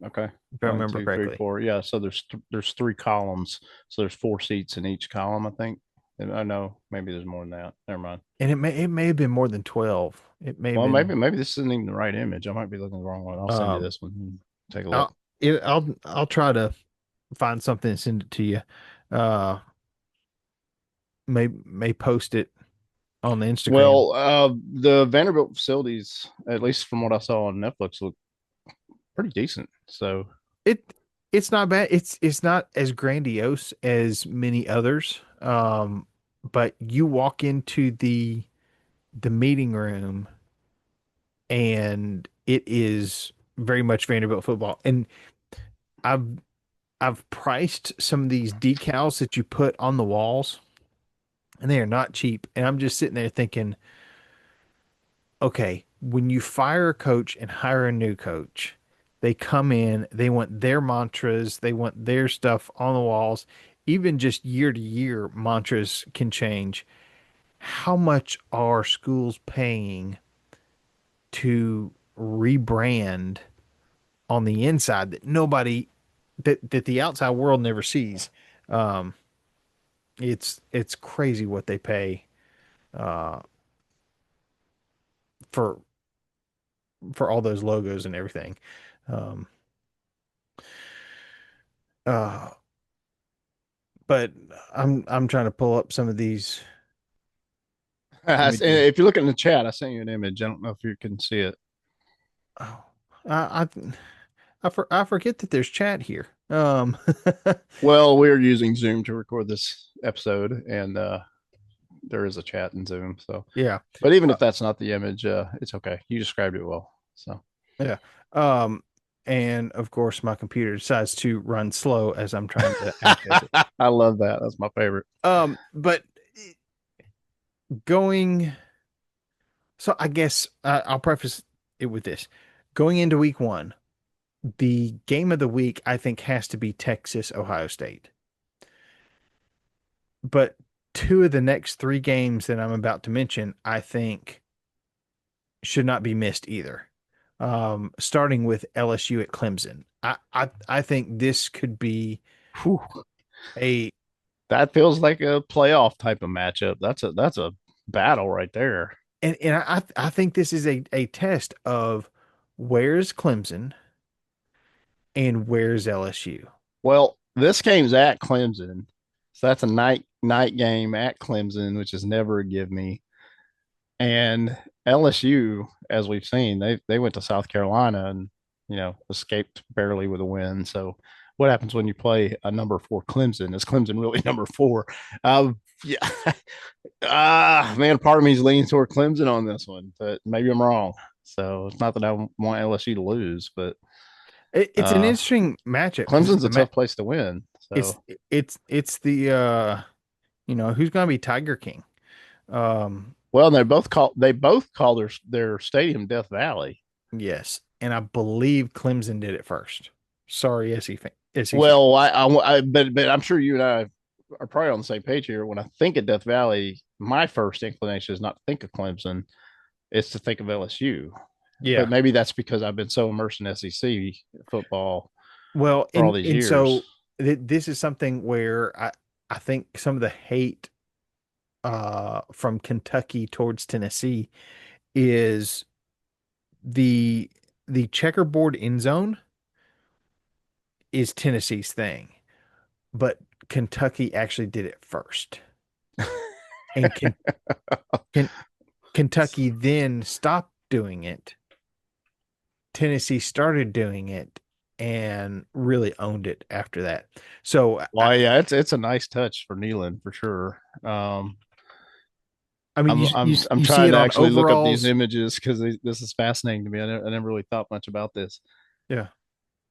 Okay. if I One, remember two, three, correctly. four. Yeah. So there's three columns. So there's four seats in each column, I think. And I know maybe there's more than that. Never mind. And it may have been more than 12. It may have Well, been maybe this isn't even the right image. I might be looking at the wrong one. I'll send you um this one. Take a look. I'll try to find something and send it to you. Uh may post it on the Instagram. Well, the Vanderbilt facilities, at least from what I saw on Netflix, look pretty decent. So, It it's not bad. It's not as grandiose as many others. But you walk into the meeting room and it is very much Vanderbilt football. And I've I've priced some of these decals that you put on the walls, and they are not cheap. And I'm just sitting there thinking, okay, when you fire a coach and hire a new coach, they come in, they want their mantras, they want their stuff on the walls. Even just year to year, mantras can change. How much are schools paying to rebrand on the inside that nobody that the outside world never sees? Um, it's crazy what they pay uh, for all those logos and everything. Um, uh, but I'm trying to pull up some of these images. if you look in the chat, I sent you an image. I don't know if you can see it. Oh, I I forget that there's chat here. Well, we're using Zoom to record this episode, and there is a chat in Zoom. So, Yeah, but even uh, if that's not the image, it's okay. You described it well. So, yeah. Um, and of course, my computer decides to run slow as I'm trying to access it. I love that. That's my favorite. But going, so I guess I'll preface it with this: going into week one, the game of the week I think has to be Texas Ohio State. But two of the next three games that I'm about to mention, I think should not be missed either. Starting with LSU at Clemson. I think this could be Whew. a That feels like a playoff type of matchup. That's a battle right there. and I think this is a test of where's Clemson and where's LSU. Well, this game's at Clemson, so that's a night game at Clemson, which is never a give me. And LSU, as we've seen, they went to South Carolina and escaped barely with a win. So what happens when you play a number four Clemson? Is Clemson really number four? Yeah. Man, part of me is leaning toward Clemson on this one, but maybe I'm wrong. So it's not that I want LSU to lose, but It's an uh, interesting matchup because Clemson's a tough place to win. it's So, it's the who's gonna be Tiger King? Um, well, they both call their stadium Death Valley. yes, and I believe Clemson did it first. Sorry, SEC Well, fans. but I'm sure you and I are probably on the same page here. When I think of Death Valley, my first inclination is not to think of Clemson; it's to think of LSU. But Yeah. maybe that's because I've been so immersed in SEC football Well, for all and these and years. so this is something where I think some of the hate from Kentucky towards Tennessee is the the checkerboard end zone is Tennessee's thing, but Kentucky actually did it first. And Ken, Kentucky then stopped doing it. Tennessee started doing it and really owned it after that. So Well, yeah, it's a nice touch for Nealon for sure. I mean, I'm you see trying it to on actually look up these overalls. images because this is fascinating to me. I never really thought much about this. Yeah.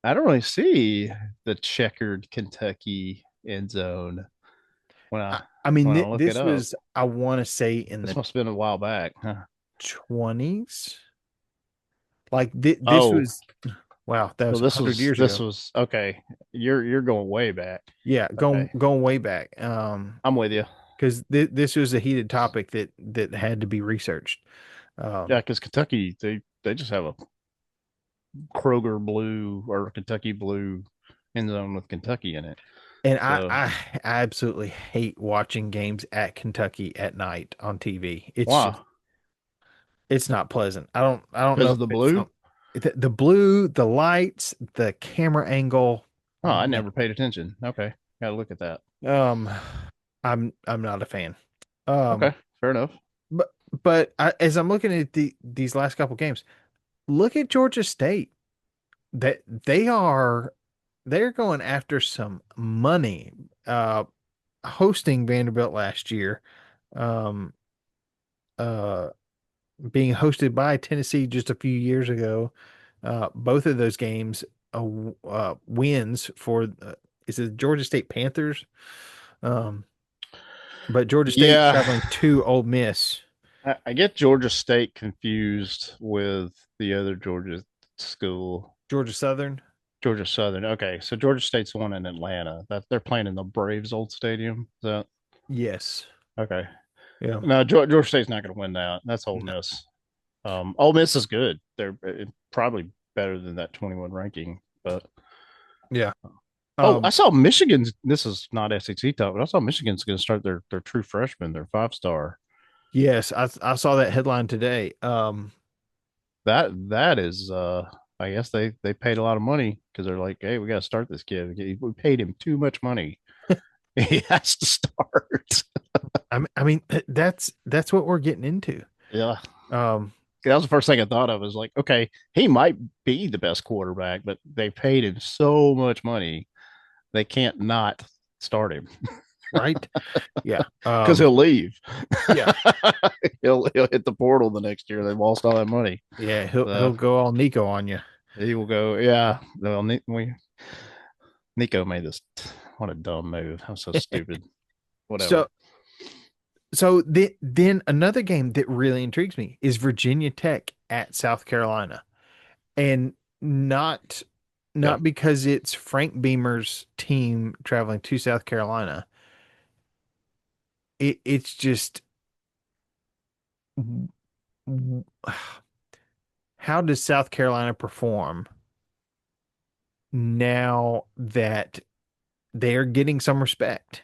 I don't really see the checkered Kentucky end zone when I, I I mean, when I look it this up. was, I want to say, in This the must have been a while back. Huh? 20s. Like this Oh, was, wow, that so was this 100 was years this ago. was okay. You're going way back. Yeah, Okay, going way back. I'm with you. Because this was a heated topic that had to be researched. Yeah, Um, because Kentucky they just have a Kroger blue or Kentucky blue end zone with Kentucky in it. and So I absolutely hate watching games at Kentucky at night on TV. It's just wow, it's not pleasant. I don't because know of if the it's blue. the blue, the lights, the camera angle. Oh, I No. never paid attention. Okay, got to look at that. Um, I'm not a fan. Um, Okay, fair enough. but as I'm looking at these last couple games, look at Georgia State. That they're going after some money. Hosting Vanderbilt last year, um, uh, being hosted by Tennessee just a few years ago. Both of those games wins for is it Georgia State Panthers? Um, but Georgia State Yeah, traveling to Ole Miss, I get Georgia State confused with the other Georgia school, Georgia Southern. Georgia Southern. Okay, so Georgia State's the one in Atlanta. That they're playing in the Braves old stadium. Is that Yes. okay? Yeah. No, Georgia State's not going to win that. That's Ole No. Miss. Ole Miss is good. They're probably better than that 21 ranking. But Yeah. oh, I Um, saw Michigan's. This is not SEC talk, but I saw Michigan's going to start their true freshman, their 5 star. yes, I saw that headline today. That is, I guess they paid a lot of money because they're like, hey, we got to start this kid. We paid him too much money. He has to start. I mean that's what we're getting into. Yeah, Um, that was the first thing I thought of. Was like, okay, he might be the best quarterback, but they paid him so much money they can't not start him right? Yeah. because he'll leave. Yeah. He'll hit the portal the next year. They've lost all that money. Yeah, So he'll go all Nico on you. he will go. Yeah. Well, Nico made this. What a dumb move. I'm so stupid. So Whatever. then another game that really intrigues me is Virginia Tech at South Carolina. And not Yeah. not because it's Frank Beamer's team traveling to South Carolina. It's just how does South Carolina perform now that they're getting some respect?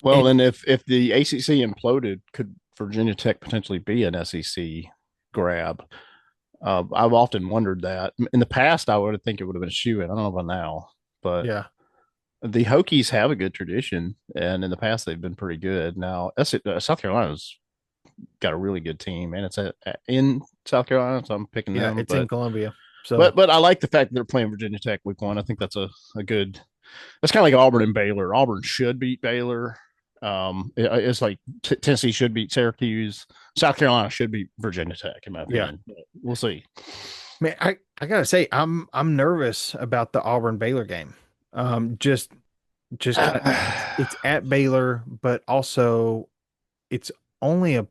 Well, And then if the ACC imploded, could Virginia Tech potentially be an SEC grab? I've often wondered that. In the past, I would think it would have been a shoe in. I don't know about now, but yeah, the Hokies have a good tradition, and in the past they've been pretty good. Now, South Carolina's got a really good team, and it's in South Carolina, so I'm picking yeah, them. it's in But Columbia. So But I like the fact that they're playing Virginia Tech week one. I think that's a good. That's kind of like Auburn and Baylor. Auburn should beat Baylor. It's like Tennessee should beat Syracuse. South Carolina should beat Virginia Tech, in my yeah, opinion. But we'll see. man, I gotta say I'm nervous about the Auburn Baylor game. Just kind of it's at Baylor, but also it's only a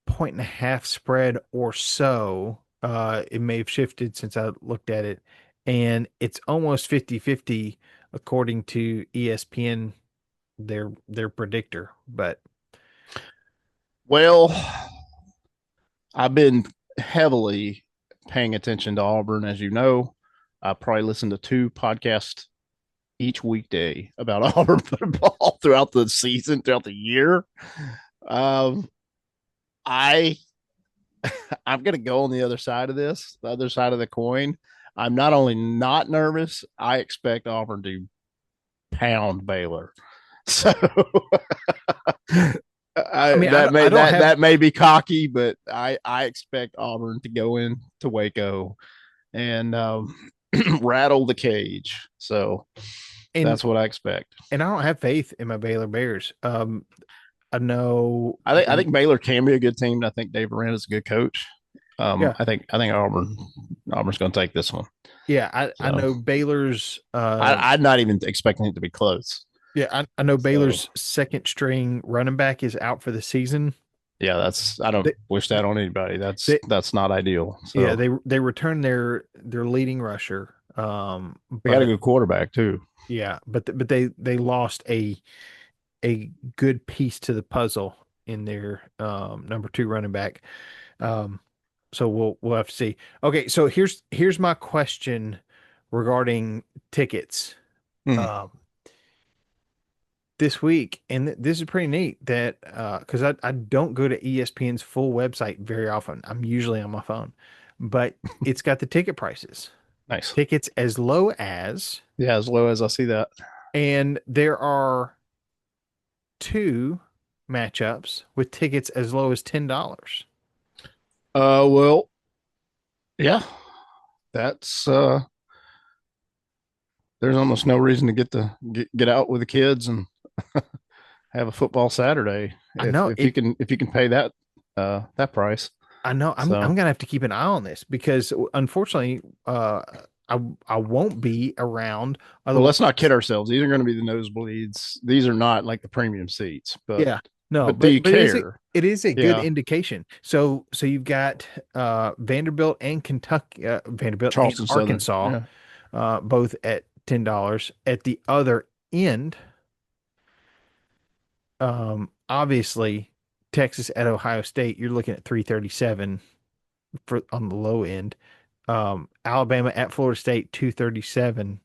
point and a half spread or so. It may have shifted since I looked at it, and it's almost 50-50 according to ESPN, their predictor. But Well, I've been heavily paying attention to Auburn, as you know. I probably listen to two podcasts each weekday about Auburn football throughout the season, throughout the year. Um, I I'm gonna go on the other side of this, the other side of the coin. I'm not only not nervous, I expect Auburn to pound Baylor. So I mean, I don't have that may be cocky, but I expect Auburn to go in to Waco and rattle the cage. So and that's what I expect. and I don't have faith in my Baylor Bears. I know I the think Baylor can be a good team. I think Dave Aranda is a good coach. yeah I think Auburn's going to take this one. yeah I So know Baylor's I'm not even expecting it to be close. yeah I know So Baylor's second string running back is out for the season. yeah, that's I don't They, wish that on anybody. they That's not ideal. yeah So they returned their leading rusher. we got a But good quarterback too. yeah, but they lost a good piece to the puzzle in their number two running back. Um, so we'll have to see. Okay, so here's my question regarding tickets. Hmm. Um, this week, and this is pretty neat that because I don't go to ESPN's full website very often. I'm usually on my phone, but it's got the ticket prices. Nice. Tickets as low as, Yeah, as low as I see that. and there are two matchups with tickets as low as $10. Well, yeah, that's there's almost no reason to get out with the kids and have a football Saturday I know it. if you can pay that that price. I know I'm So gonna have to keep an eye on this because unfortunately, I won't be around. well, let's not Otherwise, kid ourselves. These are going to be the nosebleeds. These are not like the premium seats, yeah, no, but do you but care? it is a good Yeah, indication. So you've got Vanderbilt and Kentucky, Vanderbilt and Charleston Southern. Arkansas, Yeah, both at $10. At the other end, obviously Texas at Ohio State, you're looking at 337 for on the low end. Alabama at Florida State 237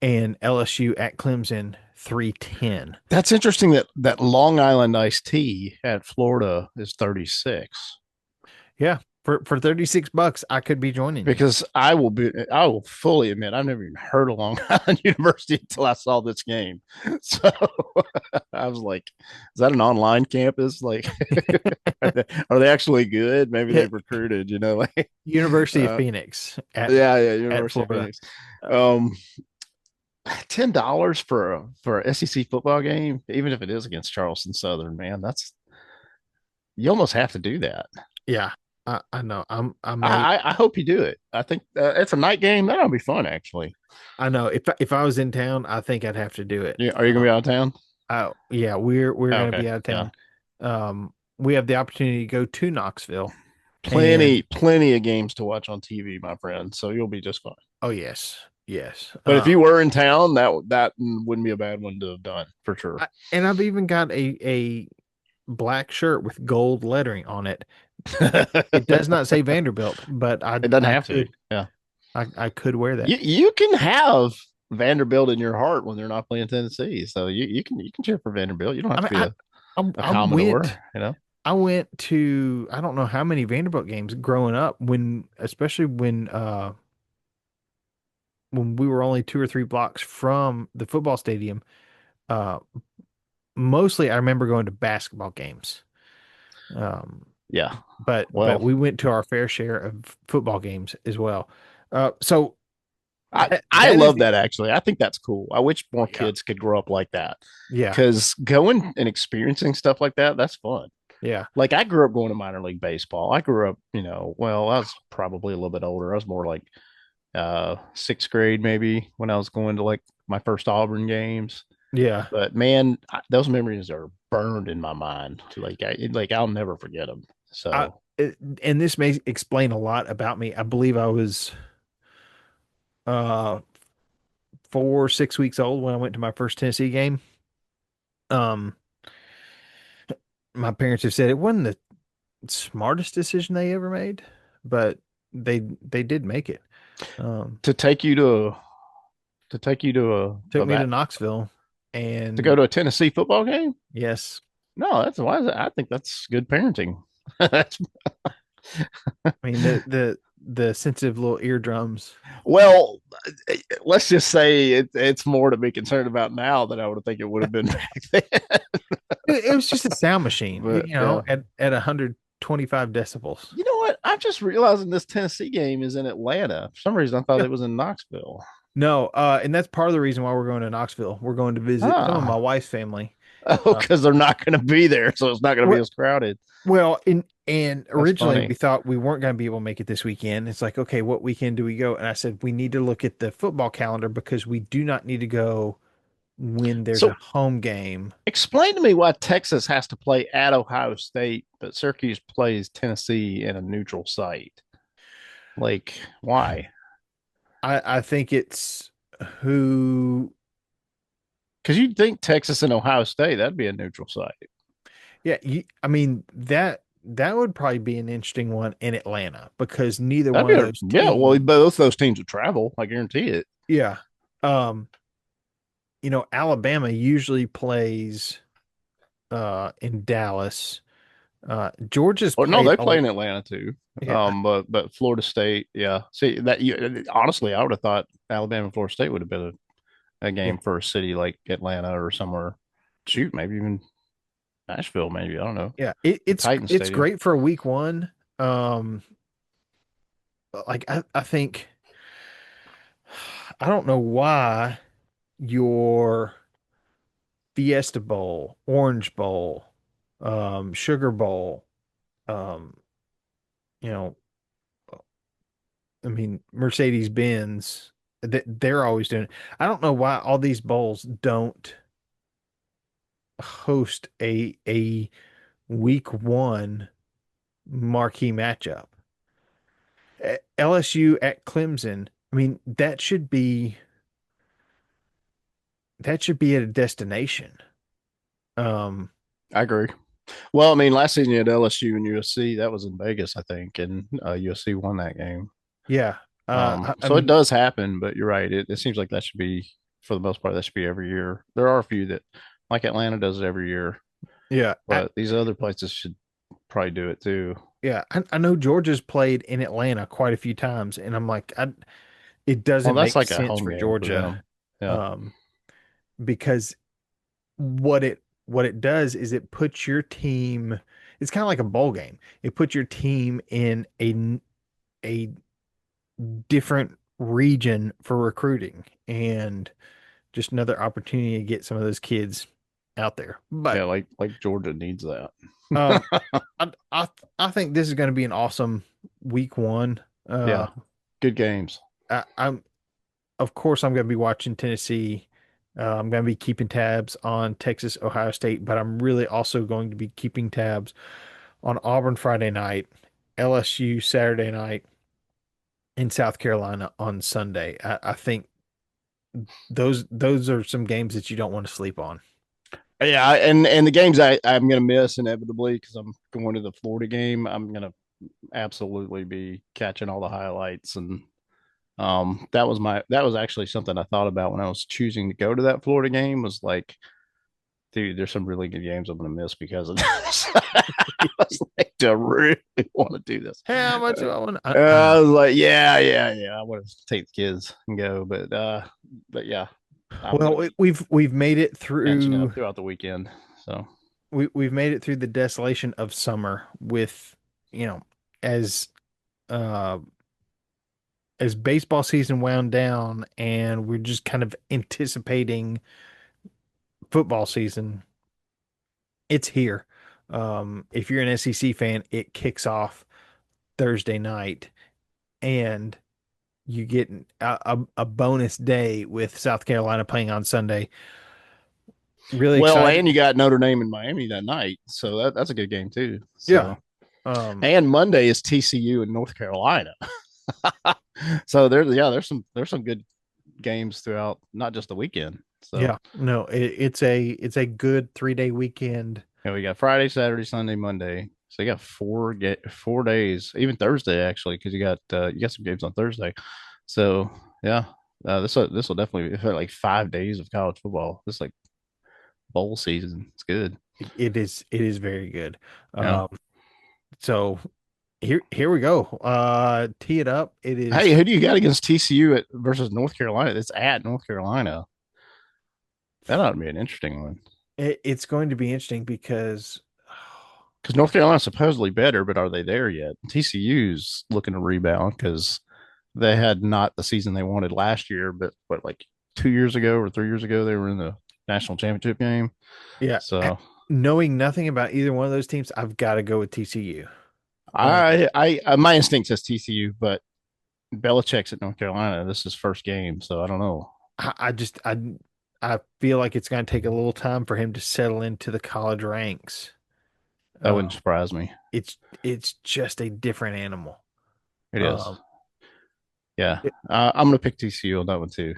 and LSU at Clemson 310. that's interesting. That Long Island iced tea at Florida is 36. Yeah, for $36 I could be joining you. Because I will fully admit I've never even heard of Long Island University until I saw this game. So I was like, is that an online campus? Like, are they actually good? Maybe they've recruited, you know, like, University of uh, Phoenix yeah, at University of Florida. Phoenix. Uh, Um, $10 for a SEC football game, even if it is against Charleston Southern, man, that's you almost have to do that. yeah, I know. I may I hope you do it. I think it's a night game. That'll be fun, actually. I know if I was in town, I think I'd have to do it. Are you gonna be out of town? Oh yeah, we're Oh, gonna okay, be out of yeah. town. We have the opportunity to go to Knoxville, and Plenty of games to watch on TV, my friend. So you'll be just fine. oh yes, yes. But if you were in town, that wouldn't be a bad one to have done for sure. And I've even got a black shirt with gold lettering on it. It does not say Vanderbilt, but It doesn't have to. Yeah, I could wear that. you can have Vanderbilt in your heart when they're not playing Tennessee. So you can cheer for Vanderbilt. You don't I have to mean, be a I Commodore. You know. I went to I don't know how many Vanderbilt games growing up when especially when we were only 2 or 3 blocks from the football stadium. Uh, Mostly I remember going to basketball games. Um, Yeah. but Well, we went to our fair share of football games as well. So I that is love that actually. I think that's cool. I wish more yeah, kids could grow up like that yeah, because going and experiencing stuff like that, that's fun. yeah, Like I grew up going to minor league baseball. I grew up, well, I was probably a little bit older. I was more like sixth grade maybe when I was going to like my first Auburn games. yeah. But man, those memories are burned in my mind. Like I'll never forget them. I, So and this may explain a lot about me. I believe I was uh 4 6 weeks old when I went to my first Tennessee game. Um, my parents have said it wasn't the smartest decision they ever made, but they did make it. Um, to take you to to take you to took me to Knoxville, to go and to a Tennessee football game? yes, No, that's why I think that's good parenting. That's I mean the sensitive little eardrums. well, let's just say it's more to be concerned about now than I would think it would have been back then. It was just a sound machine, But yeah, at 125 decibels. you know what? I'm just realizing this Tennessee game is in Atlanta. For some reason, I thought Yeah. it was in Knoxville. No, and that's part of the reason why we're going to Knoxville. We're going to visit some of my Ah, wife's family. oh, Uh, because they're not going to be there, so it's not going to be wh- as crowded. well, and That's originally we funny. thought we weren't going to be able to make it this weekend. It's like, okay, what weekend do we go? And I said we need to look at the football calendar because we do not need to go when there's a So home game. explain to me why Texas has to play at Ohio State, but Syracuse plays Tennessee in a neutral site. Like, why? I think it's who, Because you'd think Texas and Ohio State, that'd be a neutral site. yeah, I mean that would probably be an interesting one in Atlanta because neither That'd one be of a, those yeah, well, teams, both those teams would travel. I guarantee it. yeah. Um, Alabama usually plays in Dallas. Georgia's Or no, played they a play in Atlanta too. yeah, But Florida State, yeah. See that you honestly, I would have thought Alabama and Florida State would have been a yeah, game for a city like Atlanta or somewhere. Shoot, maybe even Nashville, maybe. I don't know. yeah. The Titans It's Stadium. great for a week one. Um, like I think I don't know why your Fiesta Bowl, Orange Bowl, Sugar Bowl, um, you know, I mean, Mercedes Benz, they're always doing it. I don't know why all these bowls don't host a week one marquee matchup. LSU at Clemson. I mean, that should be at a destination. Um, I agree. Well, I mean, last season you had LSU and USC. That was in Vegas, I think, and USC won that game. yeah. I So it mean, does happen, but you're right. It seems like that should be, for the most part, that should be every year. There are a few that, like Atlanta does it every year, yeah, but these other places should probably do it too. yeah. I know Georgia's played in Atlanta quite a few times, and I'm like, it Well, doesn't that's make like a sense home for game for Georgia, them. Yeah. um, because what it does is it puts your team. It's kind of like a bowl game. It puts your team in a different region for recruiting and just another opportunity to get some of those kids out there. Yeah, But like Georgia needs that. um, I I I think this is going to be an awesome week one. Uh, Yeah. Good games. I'm of course I'm going to be watching Tennessee. I'm going to be keeping tabs on Texas, Ohio State, but I'm really also going to be keeping tabs on Auburn Friday night, LSU Saturday night, in South Carolina on Sunday. I think those are some games that you don't want to sleep on. Yeah, and the games I'm gonna miss inevitably because I'm going to the Florida game. I'm gonna absolutely be catching all the highlights, and that was actually something I thought about when I was choosing to go to that Florida game. Was like, dude, there's some really good games I'm gonna miss because of this. I was like, do I really want to do this? How much do I want? I I know. was like, yeah. I want to take the kids and go, but yeah, I'm Well, gonna be we've made it catching up through throughout the weekend. So we've made it through the desolation of summer with you know, as uh as baseball season wound down and we're just kind of anticipating football season, it's here. If you're an SEC fan, it kicks off Thursday night, and you get a bonus day with South Carolina playing on Sunday. Really Well, excited. and you got Notre Dame and Miami that night, so that's a good game too. Yeah. So, Um, and Monday is TCU in North Carolina. So there's some good games throughout, not just the weekend. So yeah. No, it's a good 3 day weekend. yeah, we got Friday, Saturday, Sunday, Monday. So you got 4 days, even Thursday actually, because you got some games on Thursday. So yeah, this will definitely be like 5 days of college football. This is like bowl season. It's good. It is very good. Yeah. Um, so here we go. Tee it up. It is Hey, who do you got against TCU versus North Carolina? It's at North Carolina. That ought to be an interesting one it's going to be interesting because because North Carolina's supposedly better, but are they there yet? TCU's looking to rebound because they had not the season they wanted last year, but what, like 2 years ago or 3 years ago, they were in the national championship game. yeah, So knowing nothing about either one of those teams, I've got to go with TCU. my instinct says TCU, but Belichick's at North Carolina. This is his first game, so I don't know. I just I feel like it's going to take a little time for him to settle into the college ranks. That Uh, wouldn't surprise me. it's just a different animal. It is. Um, Yeah. it- I'm going to pick TCU on that one too.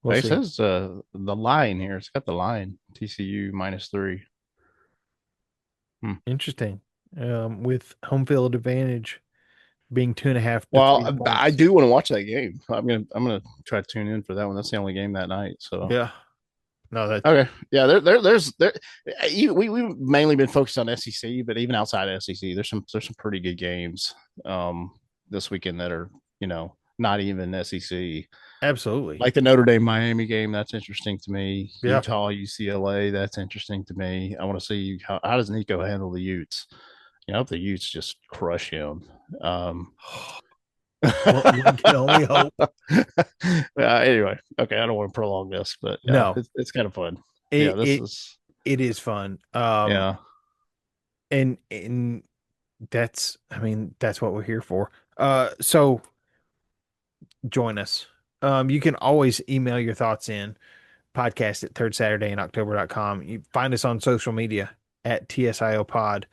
we'll It see. says the line here. It's got the line TCU -3. Hmm. Interesting. With home field advantage being 2.5 to Well, 3 points. I do want to watch that game. I'm gonna try to tune in for that one. That's the only game that night. So Yeah. No, that's okay, yeah. We've mainly been focused on SEC, but even outside of SEC, there's some pretty good games this weekend that are not even SEC. absolutely. Like the Notre Dame Miami game, that's interesting to me. Yeah. Utah UCLA, that's interesting to me. I want to see how does Nico handle the Utes. If the Utes just crush him. One can only hope. Anyway, okay, I don't want to prolong this, but yeah, No, it's kind of fun. Yeah, it this it is it is fun. yeah. And that's, I mean, that's what we're here for. So join us. You can always email your thoughts in podcast at third Saturday in October.com. You find us on social media at TSIO pod.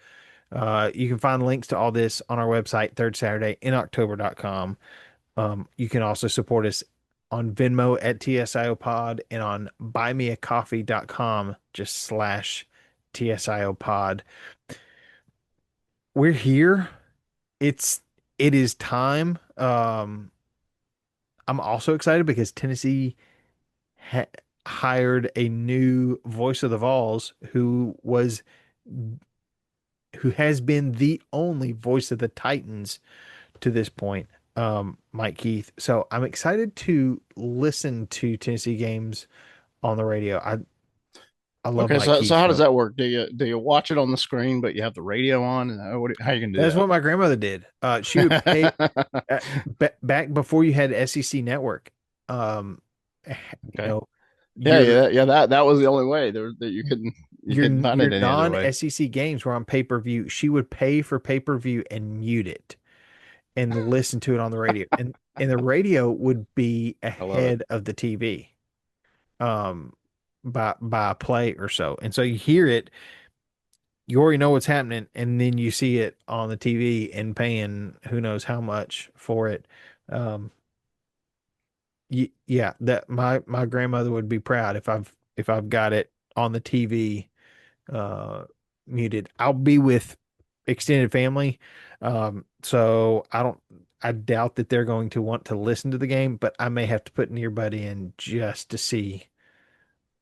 You can find links to all this on our website, third Saturday in October.com. You can also support us on Venmo at TSIO pod and on buymeacoffee.com, just slash TSIO pod. We're here. It's it is time. I'm also excited because Tennessee ha hired a new voice of the Vols who has been the only voice of the Titans to this point, Mike Keith. So I'm excited to listen to Tennessee games on the radio. I love Okay, Mike so Keith. how does So that work? Do you watch it on the screen, but you have the radio on, and how you can do that's that? what my grandmother did. She would pay back before you had SEC Network. Um, you Okay. know, Yeah, your yeah, yeah. That was the only way that you couldn't find your it any other way. non-SEC games were on pay-per-view. She would pay for pay-per-view and mute it and listen to it on the radio. And the radio would be I love it. ahead of the TV um by a play or so. And so you hear it, you already know what's happening, and then you see it on the TV and paying who knows how much for it. Um yeah, that my grandmother would be proud if I've got it on the TV uh muted. I'll be with extended family. So I doubt that they're going to want to listen to the game, but I may have to put an earbud in just to see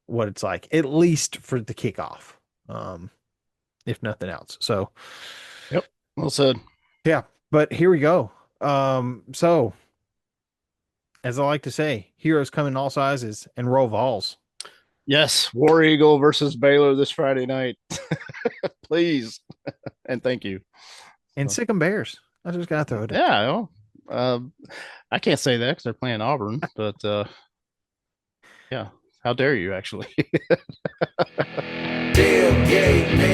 what it's like, at least for the kickoff. Um, if nothing else. So Yep. Well said. yeah, but here we go. So as I like to say, heroes come in all sizes and roll balls. Yes, War Eagle versus Baylor this Friday night. Please. And thank you. And So, sick 'em Bears. I just gotta throw it out yeah, well, I can't say that because they're playing Auburn, but yeah, how dare you actually? Tailgate